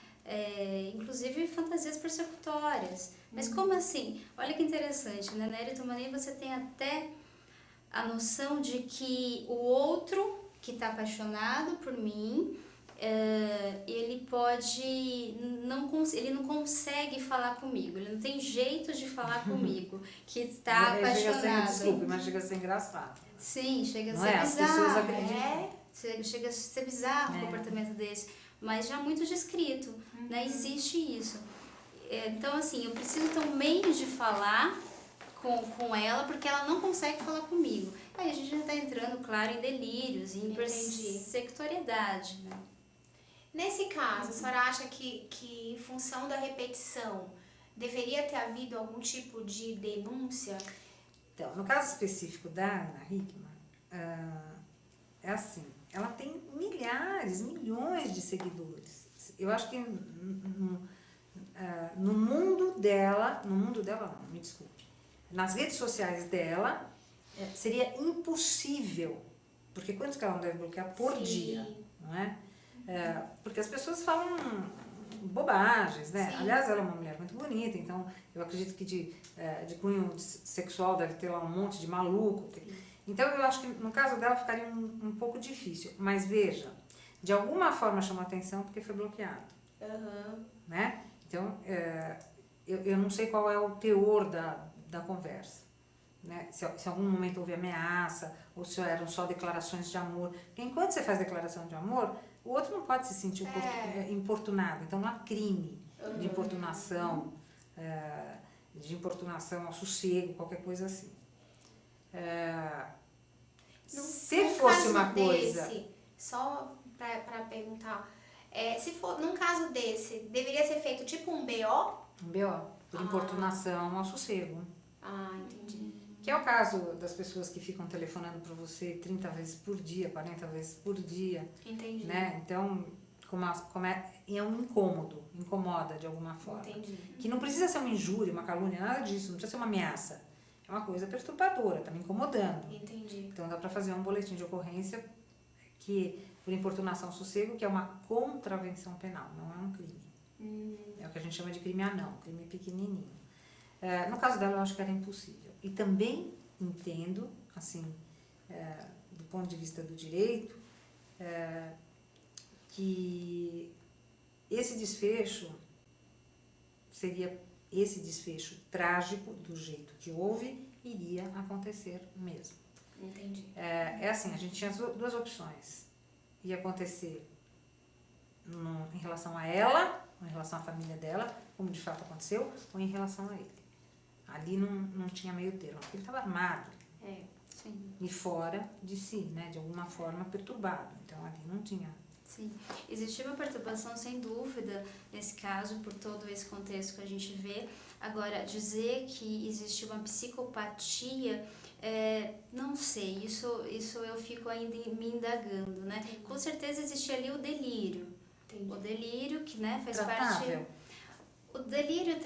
Inclusive fantasias persecutórias. Mas como assim? Olha que interessante, né? Na eritomania você tem até a noção de que o outro que está apaixonado por mim ele não consegue falar comigo, ele não tem jeito de falar comigo, que está apaixonado. Desculpe, mas chega a ser engraçado. Sim, chega a Não ser As pessoas bizarro. acreditam. Chega a ser bizarro um comportamento desse, mas já muito descrito, né? Existe isso. Então, assim, eu preciso ter um meio de falar com ela, porque ela não consegue falar comigo. Aí a gente já está entrando, claro, em delírios, em hipersectoriedade, né? Nesse caso, a senhora acha que em função da repetição deveria ter havido algum tipo de denúncia? Então, no caso específico da Ana Hickman, é assim, ela tem milhões de seguidores. Eu acho que no mundo dela não, me desculpe, nas redes sociais dela, seria impossível, porque quantos que ela não deve bloquear por dia, não é? Porque as pessoas falam bobagens, né? Sim. Aliás, ela é uma mulher muito bonita, então eu acredito que de cunho sexual deve ter lá um monte de maluco. Então eu acho que no caso dela ficaria um pouco difícil. Mas veja, de alguma forma chamou atenção porque foi bloqueado. Né? Então eu não sei qual é o teor da conversa. Né? Se em algum momento houve ameaça, ou se eram só declarações de amor. Porque enquanto você faz declaração de amor, o outro não pode se sentir importunado. Então não há crime de importunação, ao sossego, qualquer coisa assim. Se fosse uma coisa... Só para perguntar, se for num caso desse, deveria ser feito tipo um BO? Um BO, por importunação ao sossego. Entendi. Que é o caso das pessoas que ficam telefonando para você 30 vezes por dia, 40 vezes por dia. Entendi. Né? Então, é um incomoda de alguma forma. Entendi. Que não precisa ser uma injúria, uma calúnia, nada disso, não precisa ser uma ameaça. É uma coisa perturbadora, está me incomodando. Entendi. Então dá para fazer um boletim de ocorrência por importunação ao sossego, que é uma contravenção penal, não é um crime. É o que a gente chama de crime anão, crime pequenininho. No caso dela, eu acho que era impossível. E também entendo, assim, do ponto de vista do direito, que esse desfecho trágico, do jeito que houve, iria acontecer mesmo. Entendi. Assim, a gente tinha duas opções. Ia acontecer em relação a ela, ou em relação à família dela, como de fato aconteceu, ou em relação a ele. Ali não tinha meio termo, porque ele estava armado. Sim. E fora de si, né? De alguma forma perturbado. Então ali não tinha. Sim, existia uma perturbação sem dúvida nesse caso, por todo esse contexto que a gente vê. Agora, dizer que existe uma psicopatia, não sei, isso eu fico ainda me indagando, né? Com certeza existia ali o delírio. Entendi. O delírio que, né, faz tratável. parte... O delírio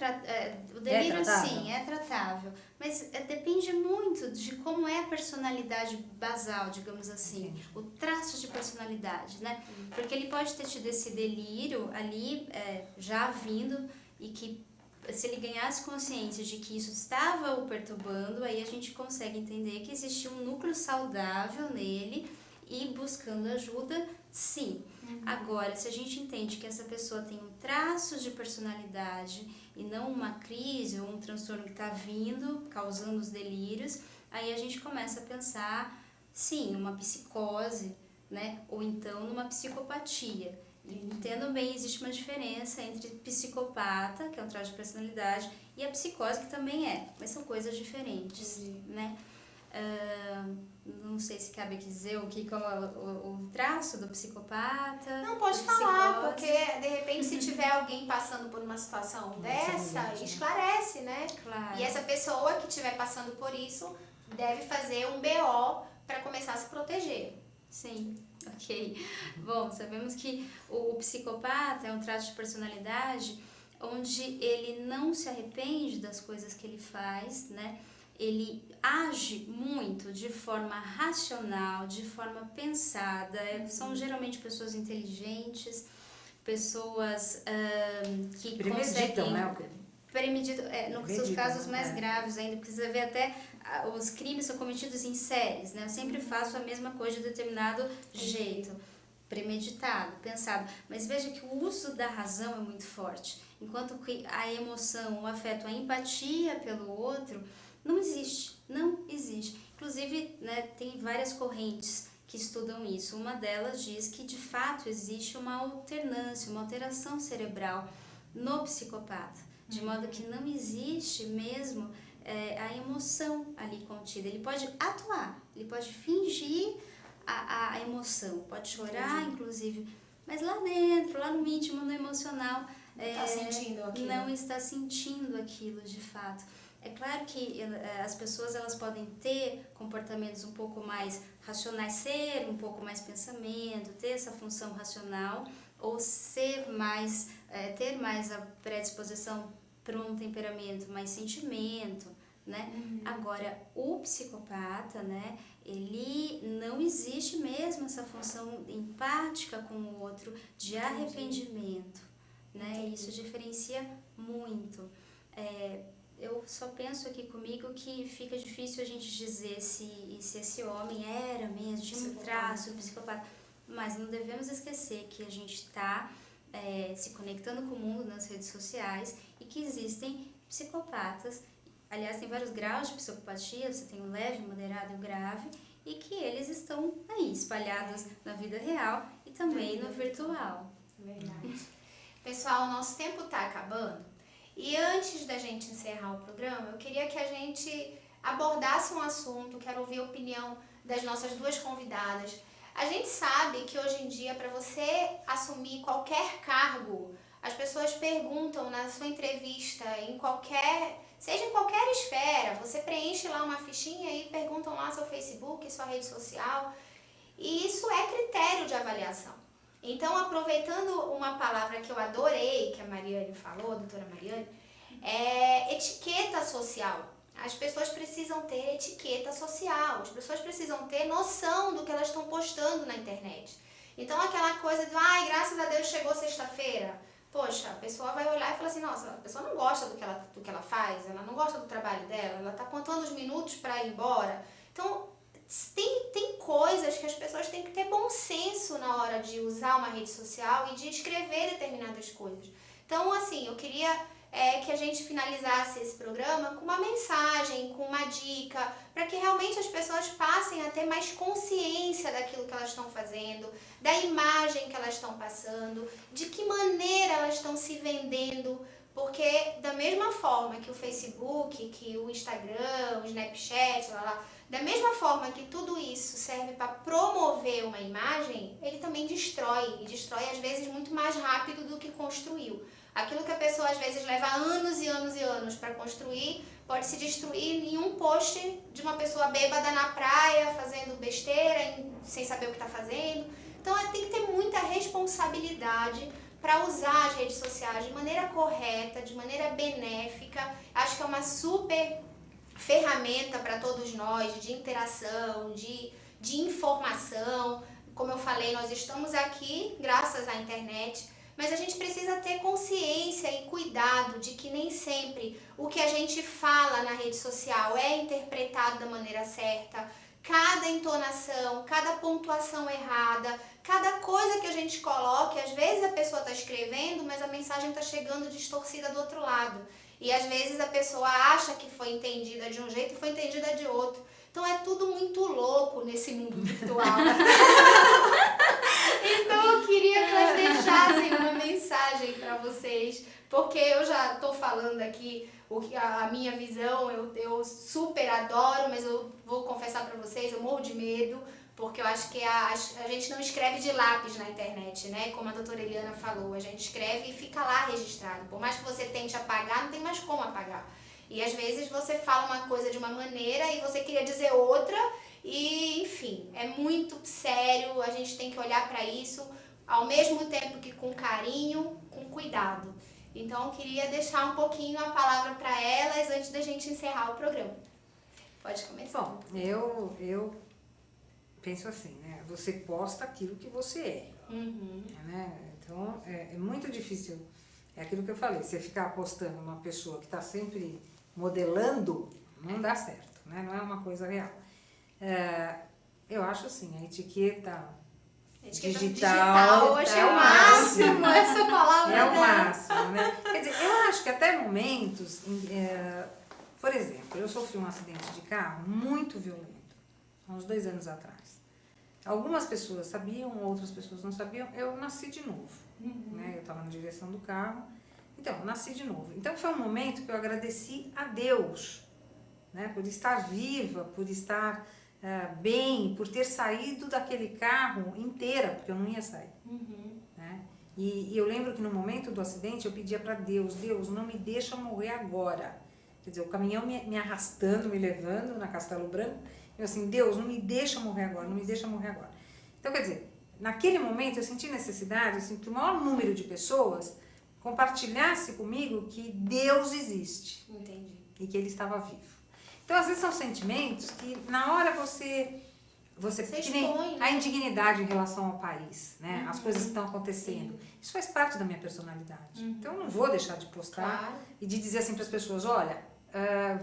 sim, é tratável, mas depende muito de como é a personalidade basal, digamos assim, o traço de personalidade, né? Porque ele pode ter tido esse delírio ali já vindo e que se ele ganhasse consciência de que isso estava o perturbando, aí a gente consegue entender que existia um núcleo saudável nele e buscando ajuda, sim. Agora, se a gente entende que essa pessoa tem um traço de personalidade e não uma crise ou um transtorno que está vindo, causando os delírios, aí a gente começa a pensar, sim, numa psicose, né? Ou então numa psicopatia. Entendo bem, existe uma diferença entre psicopata, que é um traço de personalidade, e a psicose, que também mas são coisas diferentes, né? Não sei se cabe aqui dizer o que como o traço do psicopata. Não, pode falar, porque de repente se tiver alguém passando por uma situação dessa, esclarece, né? Claro. E essa pessoa que estiver passando por isso deve fazer um BO para começar a se proteger. Sim, ok. Bom, sabemos que o psicopata é um traço de personalidade onde ele não se arrepende das coisas que ele faz, né? Ele age muito de forma racional, de forma pensada. São geralmente pessoas inteligentes, pessoas que premeditam, né? Premeditam, nos seus casos mais graves ainda, porque você vê até os crimes são cometidos em séries, né? Eu sempre faço a mesma coisa de determinado jeito. premeditado, pensado. Mas veja que o uso da razão é muito forte. Enquanto que a emoção, o afeto, a empatia pelo outro não existe. Não existe. Inclusive, né, tem várias correntes que estudam isso. Uma delas diz que, de fato, existe uma alternância, uma alteração cerebral no psicopata. De modo que não existe mesmo a emoção ali contida. Ele pode atuar, ele pode fingir a emoção, pode chorar, inclusive, mas lá dentro, lá no íntimo, no emocional, não está sentindo aquilo de fato. É claro que as pessoas elas podem ter comportamentos um pouco mais racionais, ser um pouco mais pensamento, ter essa função racional, ou ser mais, ter mais a predisposição para um temperamento mais sentimento, né? Agora, o psicopata, né, ele não existe mesmo essa função empática com o outro, de arrependimento, né? Isso diferencia muito. Eu só penso aqui comigo que fica difícil a gente dizer se esse homem era mesmo, tinha um traço psicopata, mas não devemos esquecer que a gente está se conectando com o mundo nas redes sociais e que existem psicopatas. Aliás, tem vários graus de psicopatia, você tem o leve, o moderado e o grave, e que eles estão aí, espalhados na vida real e também no virtual. Verdade. Pessoal, o nosso tempo está acabando, e antes da gente encerrar o programa, eu queria que a gente abordasse um assunto, quero ouvir a opinião das nossas duas convidadas. A gente sabe que hoje em dia, para você assumir qualquer cargo, as pessoas perguntam na sua entrevista, seja em qualquer esfera, você preenche lá uma fichinha e perguntam lá seu Facebook, sua rede social, e isso é critério de avaliação. Então, aproveitando uma palavra que eu adorei, que a Mariane falou, a doutora Mariane, é etiqueta social. As pessoas precisam ter etiqueta social, as pessoas precisam ter noção do que elas estão postando na internet. Então, aquela coisa de, graças a Deus chegou sexta-feira. Poxa, a pessoa vai olhar e falar assim, nossa, a pessoa não gosta do que ela faz, ela não gosta do trabalho dela, ela está contando os minutos para ir embora. Então, tem coisas que as pessoas têm que ter bom senso na hora de usar uma rede social e de escrever determinadas coisas. Então, assim, eu queria que a gente finalizasse esse programa com uma mensagem, com uma dica, para que realmente as pessoas passem a ter mais consciência daquilo que elas estão fazendo, da imagem que elas estão passando, de que maneira elas estão se vendendo, porque da mesma forma que o Facebook, que o Instagram, o Snapchat, da mesma forma que tudo isso serve para promover uma imagem, ele também destrói, e destrói às vezes muito mais rápido do que construiu. Aquilo que a pessoa às vezes leva anos e anos e anos para construir, pode se destruir em um post de uma pessoa bêbada na praia, fazendo besteira, sem saber o que está fazendo. Então tem que ter muita responsabilidade para usar as redes sociais de maneira correta, de maneira benéfica. Acho que é uma super ferramenta para todos nós, de interação, de informação. Como eu falei, nós estamos aqui graças à internet, mas a gente precisa ter consciência e cuidado de que nem sempre o que a gente fala na rede social é interpretado da maneira certa. Cada entonação, cada pontuação errada, cada coisa que a gente coloque, às vezes a pessoa está escrevendo, mas a mensagem está chegando distorcida do outro lado. E às vezes a pessoa acha que foi entendida de um jeito e foi entendida de outro. Então é tudo muito louco nesse mundo virtual. Então eu queria que elas deixassem uma mensagem para vocês, porque eu já estou falando aqui a minha visão, eu super adoro, mas eu vou confessar para vocês, eu morro de medo, porque eu acho que a gente não escreve de lápis na internet, né? Como a doutora Eliana falou, a gente escreve e fica lá registrado. Por mais que você tente apagar, não tem mais como apagar. E às vezes você fala uma coisa de uma maneira e você queria dizer outra, e enfim, é muito sério, a gente tem que olhar para isso, ao mesmo tempo que com carinho, com cuidado. Então eu queria deixar um pouquinho a palavra para elas antes da gente encerrar o programa. Pode começar. Bom, eu penso assim, né? Você posta aquilo que você é. Né? Então é muito difícil. É aquilo que eu falei, você ficar postando uma pessoa que está sempre modelando, não dá certo, né? Não é uma coisa real. Eu acho assim, a etiqueta Digital hoje é o máximo, essa palavra. É o máximo, né? Quer dizer, eu acho que até momentos, por exemplo, eu sofri um acidente de carro muito violento, há uns 2 anos atrás. Algumas pessoas sabiam, outras pessoas não sabiam, eu nasci de novo, né? Eu estava na direção do carro, então, eu nasci de novo. Então, foi um momento que eu agradeci a Deus, né? Por estar viva, por estar bem, por ter saído daquele carro inteira, porque eu não ia sair. Né? E eu lembro que no momento do acidente eu pedia para Deus, Deus, não me deixa morrer agora. Quer dizer, o caminhão me arrastando, me levando na Castelo Branco, eu assim, Deus, não me deixa morrer agora, não me deixa morrer agora. Então, quer dizer, naquele momento eu senti necessidade, assim, que o maior número de pessoas compartilhasse comigo que Deus existe. Entendi. E que Ele estava vivo. Então, às vezes são sentimentos que na hora você que nem expõe, né? A indignidade em relação ao país, né? As coisas que estão acontecendo. Isso faz parte da minha personalidade. Então, eu não vou deixar de postar e de dizer assim para as pessoas, olha,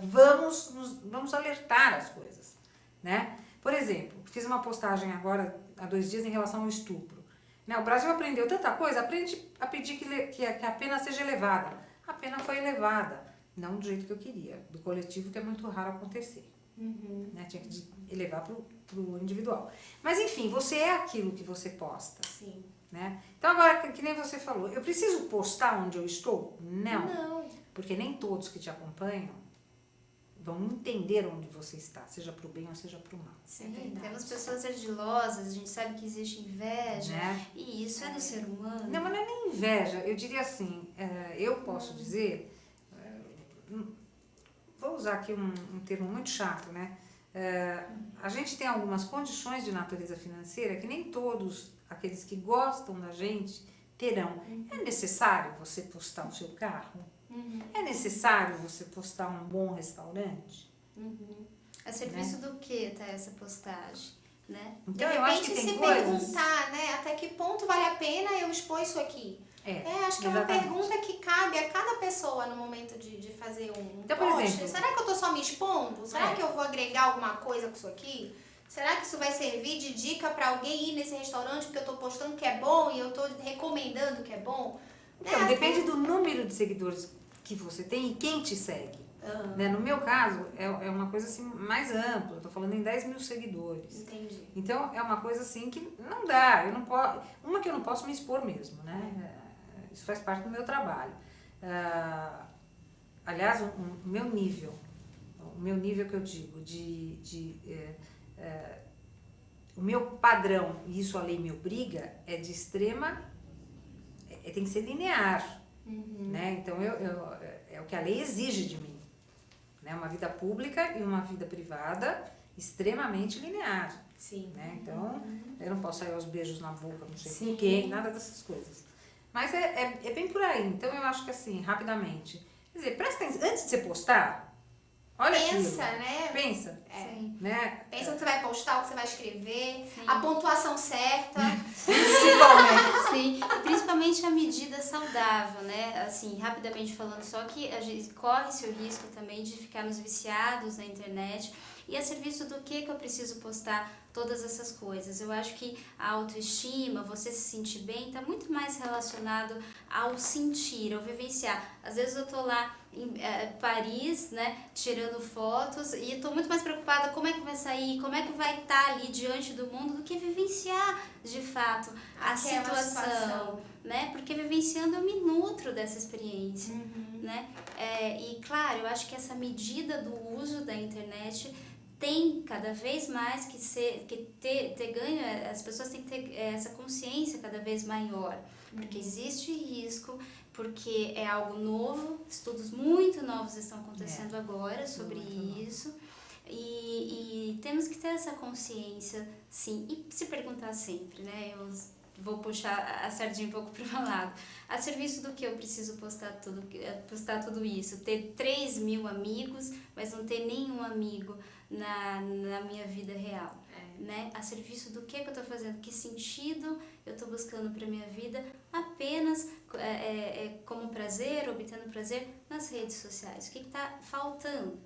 vamos alertar as coisas, né? Por exemplo, fiz uma postagem agora, há 2 dias, em relação ao estupro. Né? O Brasil aprendeu tanta coisa, aprende a pedir que a pena seja elevada. A pena foi elevada. Não do jeito que eu queria, do coletivo, que é muito raro acontecer. Né? Tinha que elevar para o individual. Mas, enfim, você é aquilo que você posta. Sim. Né? Então, agora, que nem você falou, eu preciso postar onde eu estou? Não. Porque nem todos que te acompanham vão entender onde você está, seja para o bem ou seja para o mal. Sim, temos pessoas ardilosas, a gente sabe que existe inveja, né? E isso é do ser humano. Não, mas não é nem inveja, eu diria assim, eu posso dizer... Vou usar aqui um termo muito chato, né? A gente tem algumas condições de natureza financeira que nem todos aqueles que gostam da gente terão. É necessário você postar o seu carro? É necessário você postar um bom restaurante? A serviço do que tá essa postagem, né? Então, De eu acho que repente, tem se coisas... perguntar, né, até que ponto vale a pena eu expor isso aqui? Acho que exatamente. é uma pergunta que cabe a cada pessoa no momento de fazer um Então, por post. exemplo... Será que eu tô só me expondo? Será que eu vou agregar alguma coisa com isso aqui? Será que isso vai servir de dica para alguém ir nesse restaurante porque eu tô postando que é bom e eu tô recomendando que é bom? Então, depende do número de seguidores que você tem e quem te segue. Né? No meu caso, é uma coisa assim mais ampla. Eu tô falando em 10 mil seguidores. Entendi. Então, é uma coisa assim que não dá. Eu não posso, uma que eu não posso me expor mesmo, né? Isso faz parte do meu trabalho. Aliás, o meu nível que eu digo, o meu padrão, e isso a lei me obriga, é de extrema, tem que ser linear. Né? Então, é o que a lei exige de mim. Né? Uma vida pública e uma vida privada extremamente linear. Sim. Né? Então, eu não posso sair aos beijos na boca, não sei com quem, nada dessas coisas. Mas é bem por aí. Então, eu acho que assim, rapidamente. Quer dizer, presta atenção, antes de você postar, olha Pensa, aquilo. né? Pensa. Sim. Né? Pensa o que você vai postar, o que você vai escrever, Sim. a pontuação certa. Principalmente. Sim, e principalmente a medida saudável, né? Assim, rapidamente falando, só que a gente corre-se o risco também de ficarmos viciados na internet. E a serviço do que eu preciso postar todas essas coisas? Eu acho que a autoestima, você se sentir bem, está muito mais relacionado ao sentir, ao vivenciar. Às vezes eu tô lá em Paris, né, tirando fotos e estou muito mais preocupada como é que vai sair, como é que vai estar ali diante do mundo, do que vivenciar de fato a situação, né? Porque vivenciando eu me nutro dessa experiência, né? E claro, eu acho que essa medida do uso da internet tem cada vez mais que ter ganho, as pessoas têm que ter essa consciência cada vez maior, porque existe risco, porque é algo novo, estudos muito novos estão acontecendo agora sobre isso, e temos que ter essa consciência, sim, e se perguntar sempre, né, eu vou puxar a sardinha um pouco para o meu lado, a serviço do que eu preciso postar tudo isso, ter 3 mil amigos, mas não ter nenhum amigo na minha vida real, né? A serviço do que eu estou fazendo, que sentido eu estou buscando para minha vida, apenas como prazer, obtendo prazer nas redes sociais. O que está faltando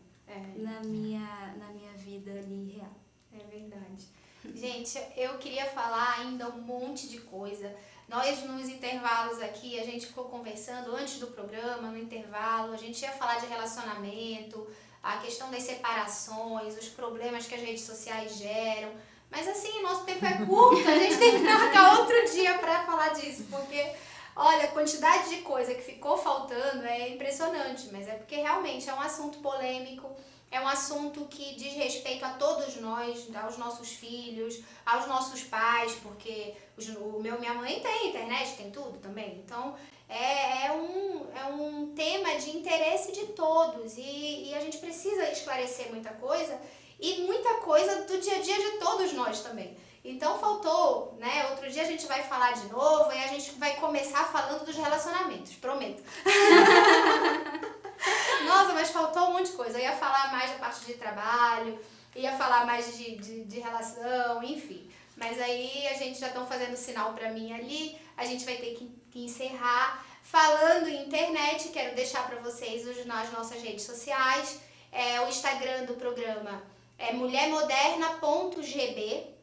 na minha vida ali real? É verdade. Gente, eu queria falar ainda um monte de coisa. Nós, nos intervalos aqui, a gente ficou conversando antes do programa, no intervalo, a gente ia falar de relacionamento, a questão das separações, os problemas que as redes sociais geram. Mas assim, nosso tempo é curto, a gente tem que marcar outro dia para falar disso, porque, olha, a quantidade de coisa que ficou faltando é impressionante, mas é porque realmente é um assunto polêmico, é um assunto que diz respeito a todos nós, aos nossos filhos, aos nossos pais, porque minha mãe tem internet, tem tudo também. Então, é um tema de interesse de todos e a gente precisa esclarecer muita coisa e muita coisa do dia a dia de todos nós também. Então, faltou, né? Outro dia a gente vai falar de novo e a gente vai começar falando dos relacionamentos, prometo. Nossa, mas faltou um monte de coisa. Eu ia falar mais da parte de trabalho, ia falar mais de relação, enfim. Mas aí a gente já estão fazendo sinal pra mim ali, a gente vai ter que encerrar. Falando em internet, quero deixar pra vocês nas nossas redes sociais. O Instagram do programa é mulhermoderna.gb.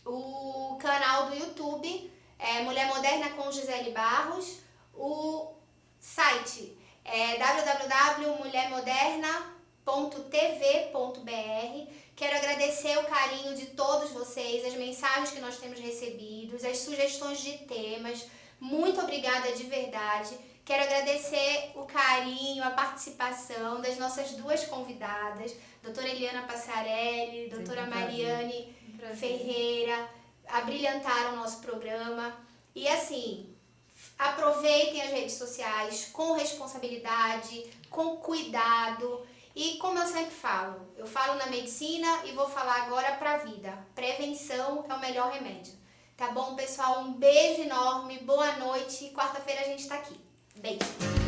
O canal do YouTube é Mulher Moderna com Gisele Barros. O site é www.mulhermoderna.tv.br. Quero agradecer o carinho de todos vocês, as mensagens que nós temos recebido, as sugestões de temas. Muito obrigada de verdade. Quero agradecer o carinho, a participação das nossas duas convidadas, doutora Eliana Passarelli, doutora Mariane Ferreira, abrilhantaram o nosso programa. E assim, aproveitem as redes sociais com responsabilidade, com cuidado. E como eu sempre falo, eu falo na medicina e vou falar agora para a vida. Prevenção é o melhor remédio. Tá bom, pessoal? Um beijo enorme, boa noite. Quarta-feira a gente tá aqui. Beijo!